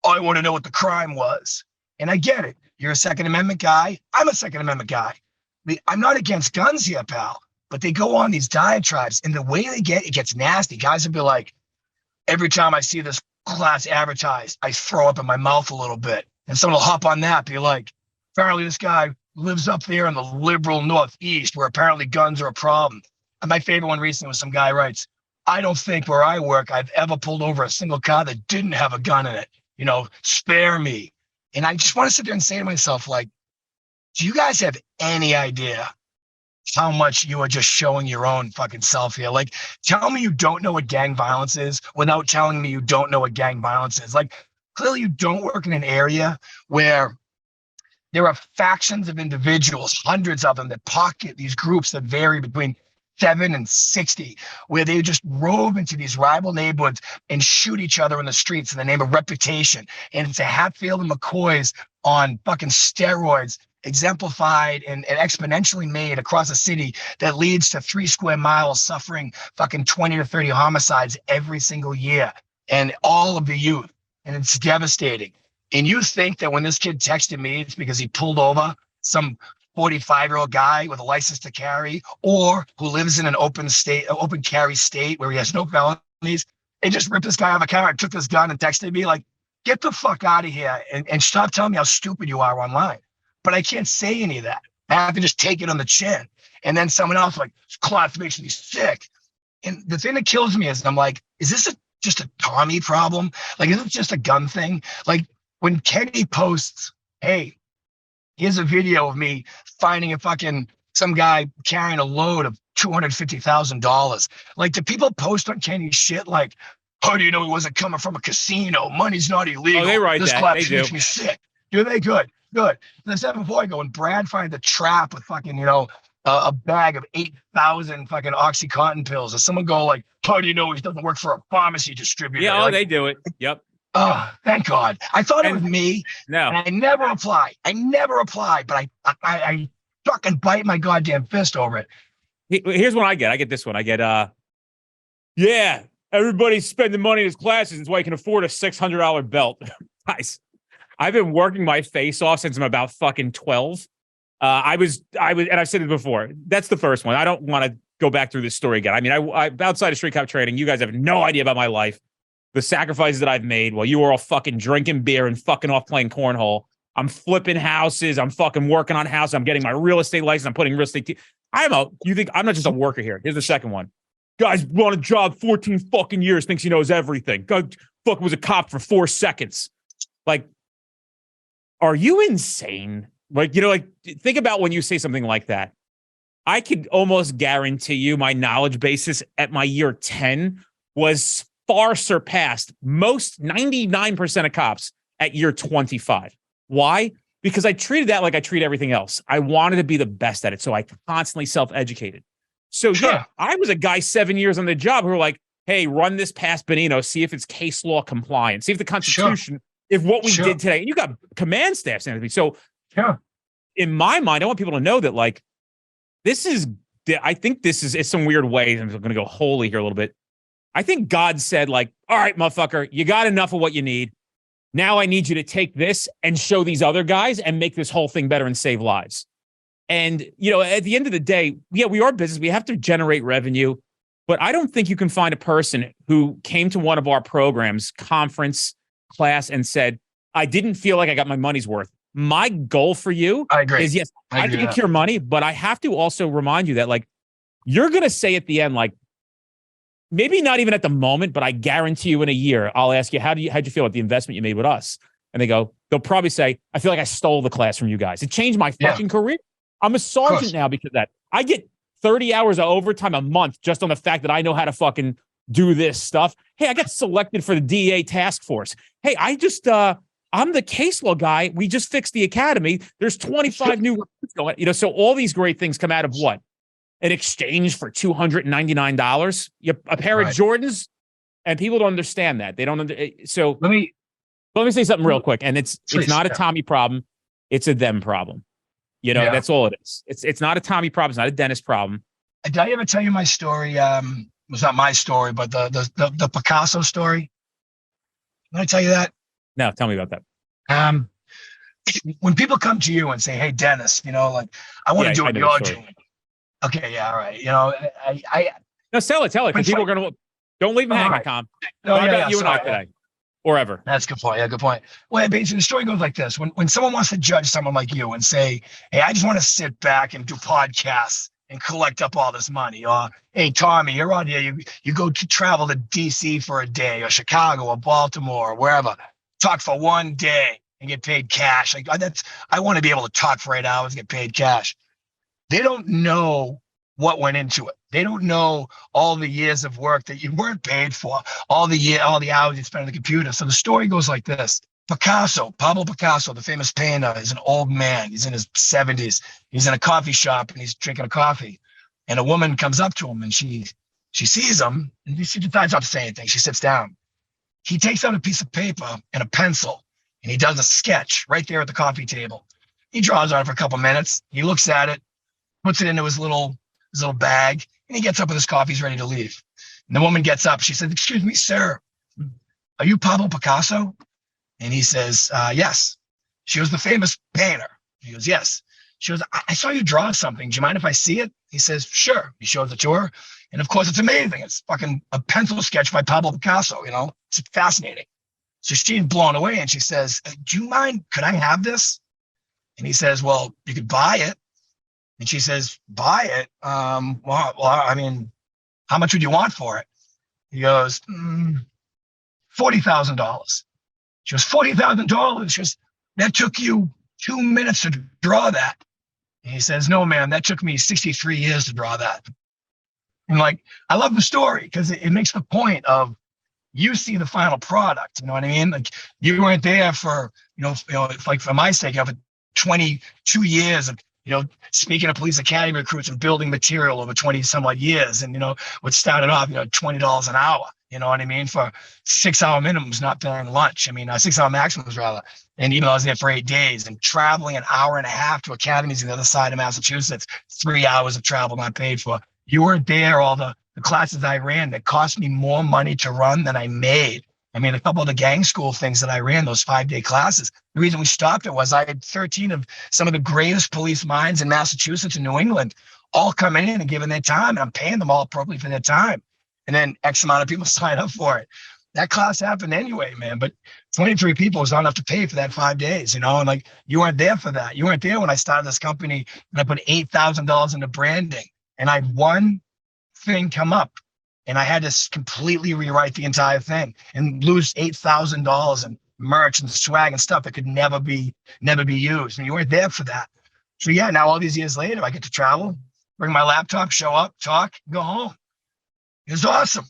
Oh, I want to know what the crime was. And I get it. You're a Second Amendment guy. I'm a Second Amendment guy. I'm not against guns here, pal. But they go on these diatribes, and the way it gets nasty. Guys will be like, every time I see this class advertised, I throw up in my mouth a little bit. And someone will hop on that, be like, apparently this guy lives up there in the liberal Northeast where apparently guns are a problem. And my favorite one recently was some guy writes, I don't think where I work I've ever pulled over a single car that didn't have a gun in it. Spare me. And I just want to sit there and say to myself, like, do you guys have any idea how much you are just showing your own fucking self here? Like, tell me you don't know what gang violence is without telling me you don't know what gang violence is. Like, clearly you don't work in an area where there are factions of individuals, hundreds of them, that pocket these groups that vary between 7 and 60, where they just rove into these rival neighborhoods and shoot each other in the streets in the name of reputation. And it's a Hatfield and McCoys on fucking steroids, exemplified and exponentially made across a city that leads to 3 square miles suffering fucking 20 to 30 homicides every single year, and all of the youth. And it's devastating. And you think that when this kid texted me, it's because he pulled over some 45-year-old guy with a license to carry, or who lives in an open carry state where he has no felonies, and just ripped this guy out of a car and took this gun and texted me, like, get the fuck out of here and stop telling me how stupid you are online. But I can't say any of that. I have to just take it on the chin. And then someone else like, this class makes me sick. And the thing that kills me is I'm like, is this just a Tommy problem? Like, is it just a gun thing? Like, when Kenny posts, hey, here's a video of me finding some guy carrying a load of $250,000. Like, do people post on Kenny's shit like, how do you know he wasn't coming from a casino? Money's not illegal. Oh, they write this that. class They do. makes me sick. Do they? Good. As I said before, I go, when Brad finds a trap with fucking, a bag of 8,000 fucking OxyContin pills, or someone go like, how do you know he doesn't work for a pharmacy distributor? Yeah, like, they do it. Yep. Oh, thank God. I thought it was me. No. And I never apply, but I fucking bite my goddamn fist over it. Here's what I get. I get this one. I get, yeah, everybody's spending money in his classes. That's why he can afford a $600 belt. Guys, I've been working my face off since I'm about fucking 12. I was, and I've said it before. That's the first one. I don't want to go back through this story again. I mean, I outside of street cop training, you guys have no idea about my life, the sacrifices that I've made while you were all fucking drinking beer and fucking off playing cornhole. I'm flipping houses. I'm fucking working on houses. I'm getting my real estate license. I'm putting real estate. You think I'm not just a worker here? Here's the second one. Guy's on a job 14 fucking years, thinks he knows everything. Guy fucking was a cop for 4 seconds. Like, are you insane? Like, think about when you say something like that. I could almost guarantee you my knowledge basis at my year 10 was far surpassed most 99% of cops at year 25. Why? Because I treated that like I treat everything else. I wanted to be the best at it, so I constantly self-educated. So, yeah, I was a guy 7 years on the job who were like, hey, run this past Benino, see if it's case law compliant, see if the Constitution, if what we did today, and you got command staff saying everything. So in my mind, I want people to know that like, I think this is, in some weird way, I'm going to go holy here a little bit. I think God said like, all right, motherfucker, you got enough of what you need. Now I need you to take this and show these other guys and make this whole thing better and save lives. And, you know, at the end of the day, yeah, we are business. We have to generate revenue. But I don't think you can find a person who came to one of our programs, conference, class, and said, I didn't feel like I got my money's worth. My goal for you is, yes, I think it's your money, but I have to also remind you that, like, you're going to say at the end, like, maybe not even at the moment, but I guarantee you in a year, I'll ask you, how'd you feel about the investment you made with us? And they'll probably say, I feel like I stole the class from you guys. It changed my fucking career. I'm a sergeant now because of that. I get 30 hours of overtime a month just on the fact that I know how to fucking do this stuff. Hey, I got selected for the DA task force. Hey, I'm the case law guy. We just fixed the academy. There's 25 new recruits going, you know, so all these great things come out of what? An exchange for $299, a pair of Jordans, and people don't understand that. They don't. So let me say something real quick, and it's not a Tommy problem, it's a them problem. You know, that's all it is. It's not a Tommy problem. It's not a Dennis problem. Did I ever tell you my story? It was not my story, but the Picasso story. Did I tell you that? No, tell me about that. When people come to you and say, "Hey, Dennis, you know, like I want to do what you're doing." Okay, yeah, all right. You know, no, tell it, because people are gonna don't leave them hanging, Tom. Talk about you and I today, or ever. That's a good point. Yeah, good point. Well, basically, the story goes like this: when someone wants to judge someone like you and say, "Hey, I just want to sit back and do podcasts and collect up all this money," or "Hey, Tommy, you're out here. You go to travel to DC for a day, or Chicago, or Baltimore, or wherever, talk for one day and get paid cash." Like I want to be able to talk for 8 hours and get paid cash. They don't know what went into it. They don't know all the years of work that you weren't paid for, all the hours you spent on the computer. So the story goes like this. Pablo Picasso, the famous painter, is an old man. He's in his 70s. He's in a coffee shop and he's drinking a coffee. And a woman comes up to him and she sees him and she decides not to say anything. She sits down. He takes out a piece of paper and a pencil and he does a sketch right there at the coffee table. He draws on it for a couple minutes. He looks at it, puts it into his little bag, and he gets up with his coffee. He's ready to leave. And the woman gets up. She says, "Excuse me, sir, are you Pablo Picasso?" And he says, "Yes." She was the famous painter. He goes, "Yes." She goes, I saw you draw something. Do you mind if I see it?" He says, "Sure." He shows it to her. And of course, it's amazing. It's fucking a pencil sketch by Pablo Picasso, you know? It's fascinating. So she's blown away and she says, "Do you mind? Could I have this?" And he says, "Well, you could buy it." And she says, "Buy it? Well, I mean, how much would you want for it?" He goes, $40,000. She goes, $40,000? She goes, "That took you 2 minutes to draw that." And he says, "No, ma'am, that took me 63 years to draw that." And like, I love the story because it makes the point of you see the final product. You know what I mean? Like you weren't there for, you know, like for my sake, for 22 years of, you know, speaking of police academy recruits and building material over 20 some odd years. And, you know, what started off, you know, $20 an hour, you know what I mean? For 6 hour minimums, not paying lunch. I mean, 6 hour maximums rather. And even though I was there for 8 days and traveling an hour and a half to academies on the other side of Massachusetts, 3 hours of travel not paid for. You weren't there. All the classes I ran that cost me more money to run than I made. I mean, a couple of the gang school things that I ran, those 5-day classes, the reason we stopped it was I had 13 of some of the greatest police minds in Massachusetts and New England all coming in and giving their time, and I'm paying them all appropriately for their time. And then X amount of people sign up for it. That class happened anyway, man, but 23 people was not enough to pay for that 5 days, you know, and like, you weren't there for that. You weren't there when I started this company and I put $8,000 into branding and I had one thing come up. And I had to completely rewrite the entire thing and lose $8,000 in merch and swag and stuff that could never be used. And you weren't there for that. So yeah, now all these years later, I get to travel, bring my laptop, show up, talk, go home. It was awesome.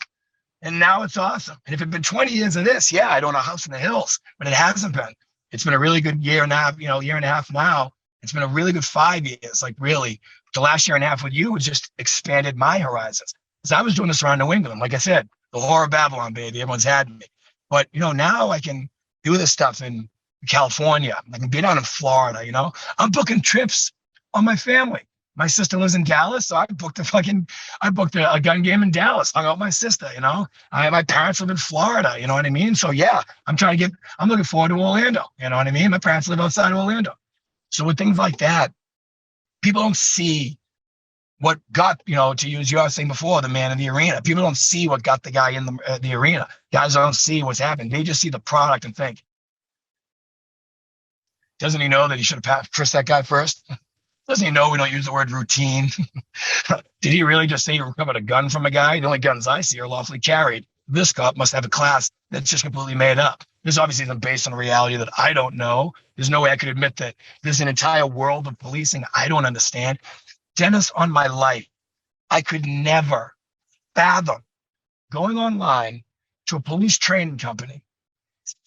And now it's awesome. And if it had been 20 years of this, yeah, I'd own a house in the hills, but it hasn't been. It's been a really good year and a half now. It's been a really good 5 years. Like really, the last year and a half with you has just expanded my horizons. Because I was doing this around New England. Like I said, the horror of Babylon, baby. Everyone's had me. But, now I can do this stuff in California. I can be down in Florida, I'm booking trips on my family. My sister lives in Dallas, so I booked a gun game in Dallas, hung out with my sister, my parents live in Florida, you know what I mean? So yeah, I'm looking forward to Orlando, you know what I mean? My parents live outside of Orlando. So with things like that, people don't see what got, to use your saying before, the man in the arena. People don't see what got the guy in the arena. Guys don't see what's happening. They just see the product and think, doesn't he know that he should have pressed that guy first? Doesn't he know we don't use the word routine? Did he really just say he recovered a gun from a guy? The only guns I see are lawfully carried. This cop must have a class that's just completely made up. This obviously isn't based on reality that I don't know. There's no way I could admit that there's an entire world of policing I don't understand. Dennis, on my life, I could never fathom going online to a police training company,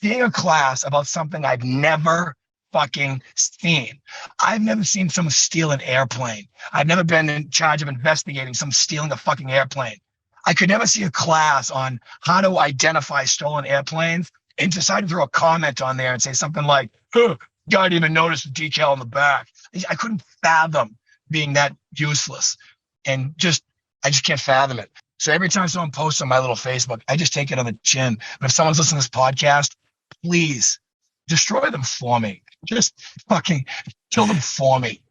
seeing a class about something I've never fucking seen. I've never seen someone steal an airplane. I've never been in charge of investigating someone stealing a fucking airplane. I could never see a class on how to identify stolen airplanes and decide to throw a comment on there and say something like, God didn't even notice the decal on the back. I couldn't fathom being that useless. And I just can't fathom it. So every time someone posts on my little Facebook, I just take it on the chin. But if someone's listening to this podcast, please destroy them for me. Just fucking kill them for me.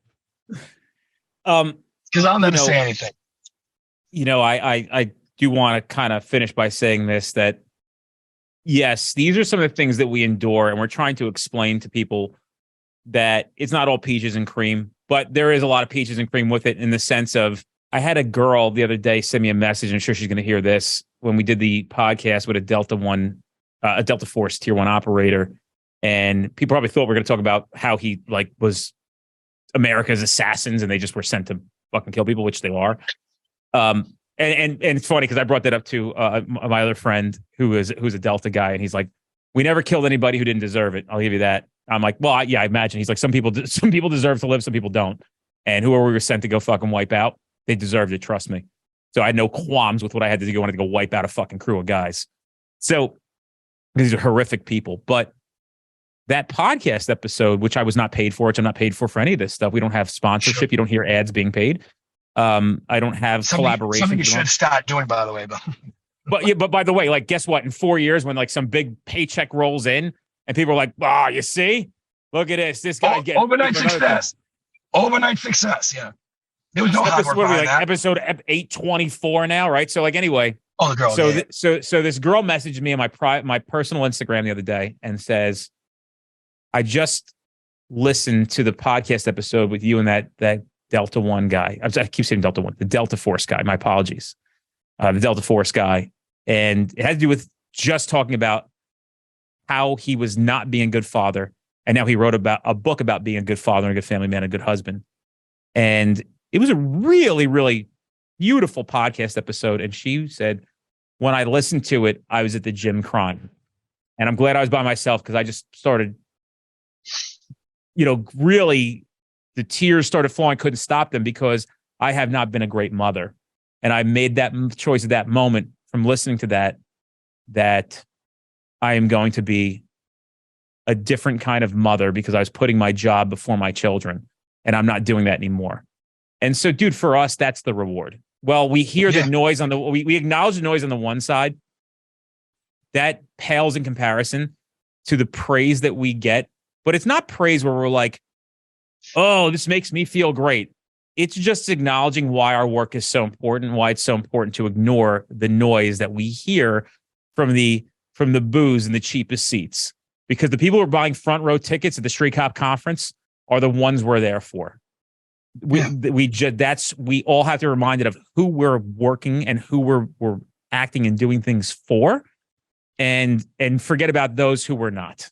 Because I'll never say anything. I do want to kind of finish by saying this, that yes, these are some of the things that we endure, and we're trying to explain to people that it's not all peaches and cream, but there is a lot of peaches and cream with it, in the sense of, I had a girl the other day send me a message, and I'm sure she's going to hear this, when we did the podcast with a Delta Force Tier 1 operator. And people probably thought we were going to talk about how he was America's assassins and they just were sent to fucking kill people, which they are. And it's funny because I brought that up to my other friend who's a Delta guy, and he's like, "We never killed anybody who didn't deserve it. I'll give you that." I'm like, "Well, I imagine." He's like, "Some people deserve to live, some people don't. And whoever we were sent to go fucking wipe out, they deserved it. Trust me." So I had no qualms with what I had to do. I wanted to go wipe out a fucking crew of guys. So these are horrific people, but that podcast episode, which I was not paid for, which I'm not paid for any of this stuff. We don't have sponsorship. Sure. You don't hear ads being paid. I don't have collaboration. Something you should start doing, by the way. But by the way, guess what? In 4 years, when some big paycheck rolls in and people are like, you see, look at this. This guy getting overnight success. Overnight success. Yeah. There was no hard work behind that. Episode 824 now, right? So anyway. Oh, the girl. So this girl messaged me on my personal Instagram the other day and says, I just listened to the podcast episode with you and that Delta One guy. I keep saying Delta One, the Delta Force guy. My apologies. The Delta Force guy. And it had to do with just talking about how he was not being a good father. And now he wrote about a book about being a good father, and a good family man, a good husband. And it was a really, really beautiful podcast episode. And she said, when I listened to it, I was at the gym crying. And I'm glad I was by myself, because I just started, really, the tears started flowing. I couldn't stop them, because I have not been a great mother. And I made that choice at that moment from listening to that I am going to be a different kind of mother, because I was putting my job before my children, and I'm not doing that anymore. And so, dude, for us, that's the reward. Well, we hear the noise we acknowledge the noise on the one side. That pales in comparison to the praise that we get. But it's not praise where we're like, oh, this makes me feel great. It's just acknowledging why our work is so important, why it's so important to ignore the noise that we hear from the booze and the cheapest seats. Because the people who are buying front row tickets at the Street Cop Conference are the ones we're there for. We all have to be reminded of who we're working and who we're acting and doing things for, and forget about those who we're not.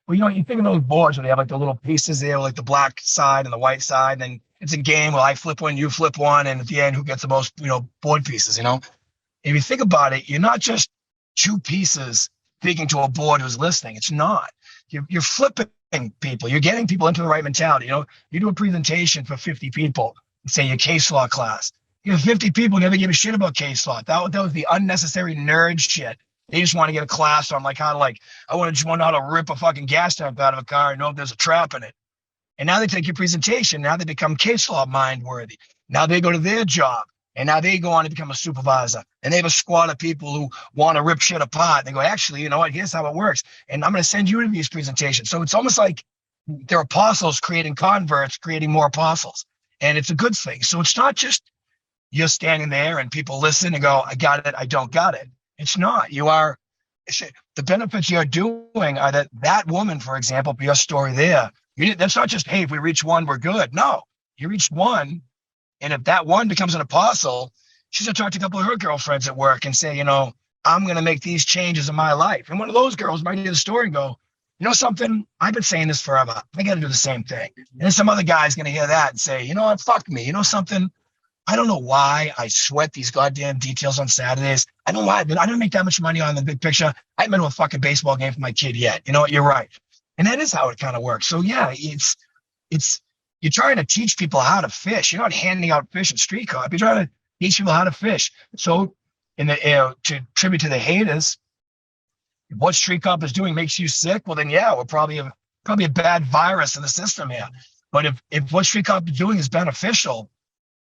Well, you think of those boards where they have the little pieces there, like the black side and the white side, and then it's a game where I flip one, you flip one, and at the end, who gets the most, board pieces, If you think about it, you're not just two pieces speaking to a board who's listening. It's not. You're flipping people. You're getting people into the right mentality. You do a presentation for 50 people, say your case law class. You have 50 people never give a shit about case law. That was the unnecessary nerd shit. They just want to get a class on like how to I want to know how to rip a fucking gas tank out of a car and know if there's a trap in it. And now they take your presentation. Now they become case law mind worthy. Now they go to their job and now they go on to become a supervisor. And they have a squad of people who want to rip shit apart. They go, actually, you know what? Here's how it works. And I'm going to send you to these presentations. So it's almost like they're apostles creating converts, creating more apostles. And it's a good thing. So it's not just you're standing there and people listen and go, I got it. I don't got it. It's not. You are. The benefits you're doing are that woman, for example, your story there. That's not just, hey, if we reach one, we're good. No, you reach one. And if that one becomes an apostle, she's going to talk to a couple of her girlfriends at work and say, I'm going to make these changes in my life. And one of those girls might hear the story and go, you know something? I've been saying this forever. I got to do the same thing. And then some other guy's going to hear that and say, you know what? Fuck me. You know something? I don't know why I sweat these goddamn details on Saturdays. I don't know why. I didn't make that much money on the big picture. I haven't been to a fucking baseball game for my kid yet. You know what? You're right. And that is how it kind of works. So yeah, it's you're trying to teach people how to fish. You're not handing out fish at street carp. You're trying to teach people how to fish. So to tribute to the haters, if what street carp is doing makes you sick, well then yeah, we're probably a bad virus in the system here. But if what street carp is doing is beneficial,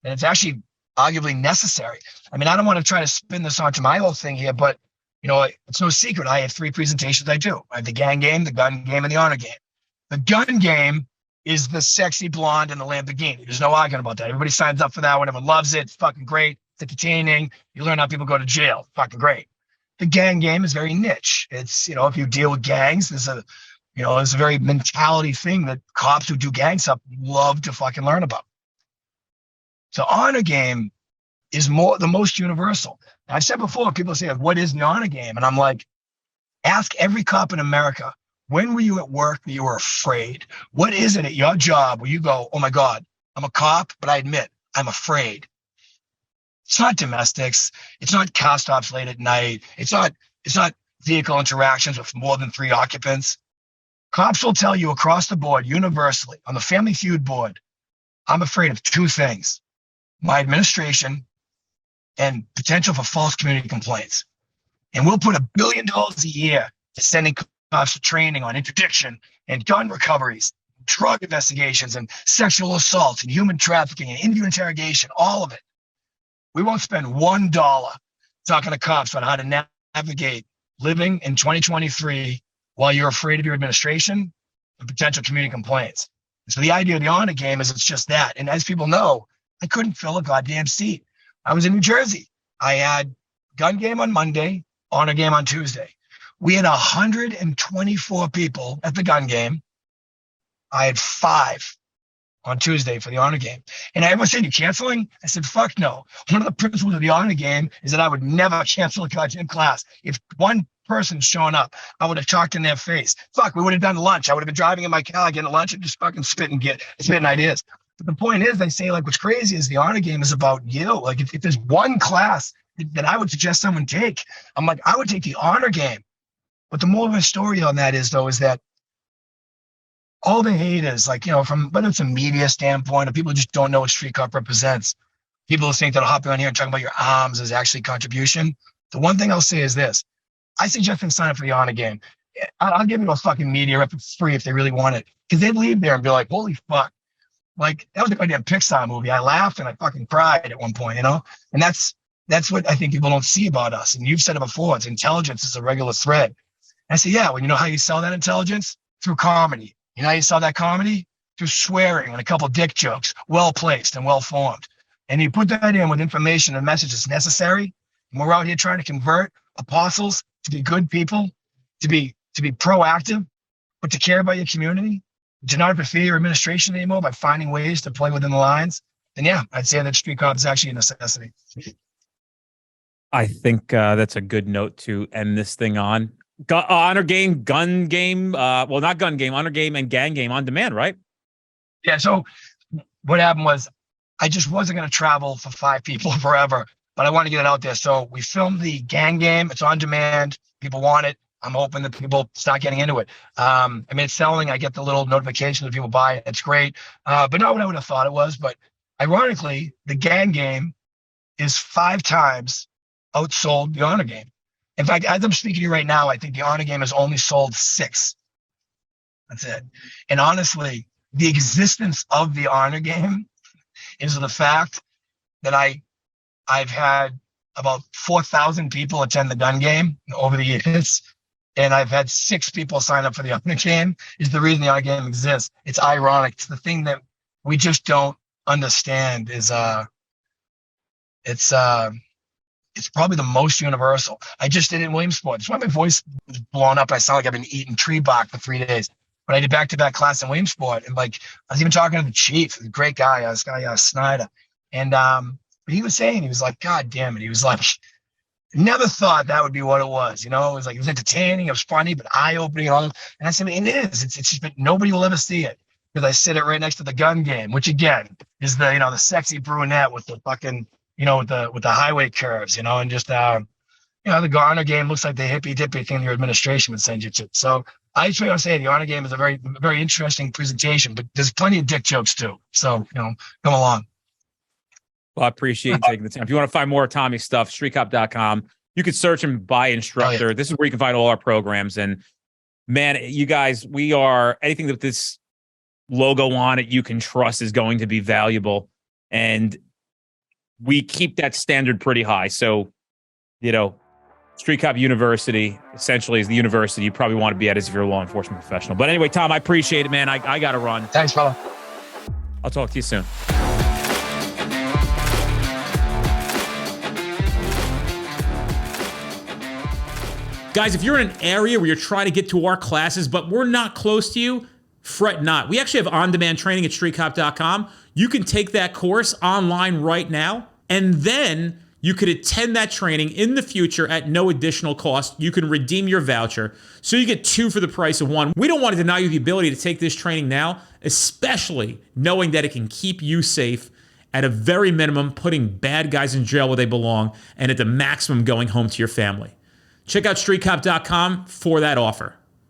and it's actually arguably necessary. I mean, I don't want to try to spin this onto my whole thing here, but it's no secret. I have 3 presentations I do. I have the gang game, the gun game, and the honor game. The gun game is the sexy blonde and the Lamborghini. There's no arguing about that. Everybody signs up for that one. Everyone loves it. It's fucking great. It's entertaining. You learn how people go to jail. Fucking great. The gang game is very niche. It's, if you deal with gangs, there's a very mentality thing that cops who do gang stuff love to fucking learn about. The honor game is the most universal. I've said before, people say, what is the honor game? And I'm like, ask every cop in America, when were you at work that you were afraid? What is it at your job where you go, oh my God, I'm a cop, but I admit I'm afraid. It's not domestics. It's not car stops late at night. It's not vehicle interactions with more than 3 occupants. Cops will tell you across the board, universally, on the Family Feud board, I'm afraid of 2 things. My administration and potential for false community complaints. And we'll put $1 billion a year to sending cops to training on interdiction and gun recoveries, drug investigations and sexual assault and human trafficking and interview interrogation, all of it. We won't spend $1 talking to cops on how to navigate living in 2023 while you're afraid of your administration and potential community complaints. And so the idea of the honor game is it's just that. And as people know, I couldn't fill a goddamn seat. I was in New Jersey. I had gun game on Monday, honor game on Tuesday. We had 124 people at the gun game. I had 5 on Tuesday for the honor game. And everyone said, you canceling? I said, fuck no. One of the principles of the honor game is that I would never cancel a goddamn class. If one person's showing up, I would have talked in their face. Fuck, we would have done lunch. I would have been driving in my car, getting lunch and just fucking spitting ideas. But the point is, they say, what's crazy is the honor game is about you. If there's one class that I would suggest someone take, I'm like, I would take the honor game. But the moral of the story on that is that all the haters, from whether it's a media standpoint or people just don't know what street cop represents, people think that'll hop on here and talk about your arms as actually contribution. The one thing I'll say is this. I suggest them sign up for the honor game. I'll give them a fucking media rep for free if they really want it. Because they'd leave there and be like, holy fuck. That was a goddamn Pixar movie. I laughed and I fucking cried at one point, And that's what I think people don't see about us. And you've said it before, it's intelligence is a regular thread. And I say, yeah, well, you know how you sell that intelligence? Through comedy. You know how you sell that comedy? Through swearing and a couple dick jokes, well-placed and well-formed. And you put that in with information and message that's necessary. And we're out here trying to convert apostles to be good people, to be proactive, but to care about your community. Do not interfere your administration anymore by finding ways to play within the lines, then yeah, I'd say that street cop is actually a necessity. I think that's a good note to end this thing on. Honor game, gun game, well, not gun game, honor game and gang game on demand, right? Yeah, so what happened was I just wasn't going to travel for 5 people forever, but I wanted to get it out there. So we filmed the gang game. It's on demand. People want it. I'm hoping that people start getting into it. It's selling. I get the little notifications that people buy it. It's great. But not what I would have thought it was. But ironically, the gang game is 5 times outsold the honor game. In fact, as I'm speaking to you right now, I think the honor game has only sold 6. That's it. And honestly, the existence of the honor game is the fact that I've had about 4,000 people attend the gun game over the years, and I've had 6 people sign up for the honor game. Is the reason the honor game exists. It's ironic. It's the thing that we just don't understand. It's probably the most universal. I just did it in Williamsport. That's why my voice was blown up. I sound like I've been eating tree bark for 3 days. But I did back-to-back class in Williamsport, and like I was even talking to the chief, a great guy, this guy Snyder, and but he was saying, he was like, God damn it, he was like, never thought that would be what it was, you know. It was like, it was entertaining, it was funny, but eye-opening and all. And I said, it is. It's just, but nobody will ever see it because I sit it right next to the gun game, which again is the the sexy brunette with the fucking with the highway curves, and just the honor game looks like the hippy dippy thing your administration would send you to. So I just want to say the honor game is a very, very interesting presentation, but there's plenty of dick jokes too. So, come along. Well, I appreciate you taking the time. If you want to find more Tommy stuff, streetcop.com. You can search and buy Instructor. Oh, yeah. This is where you can find all our programs. And man, you guys, we are anything that this logo on it you can trust is going to be valuable. And we keep that standard pretty high. So, Street Cop University essentially is the university you probably want to be at as if you're a law enforcement professional. But anyway, Tom, I appreciate it, man. I got to run. Thanks, fella. I'll talk to you soon. Guys, if you're in an area where you're trying to get to our classes, but we're not close to you, fret not. We actually have on-demand training at streetcop.com. You can take that course online right now, and then you could attend that training in the future at no additional cost. You can redeem your voucher, so you get 2 for the price of 1. We don't want to deny you the ability to take this training now, especially knowing that it can keep you safe at a very minimum, putting bad guys in jail where they belong, and at the maximum going home to your family. Check out streetcop.com for that offer.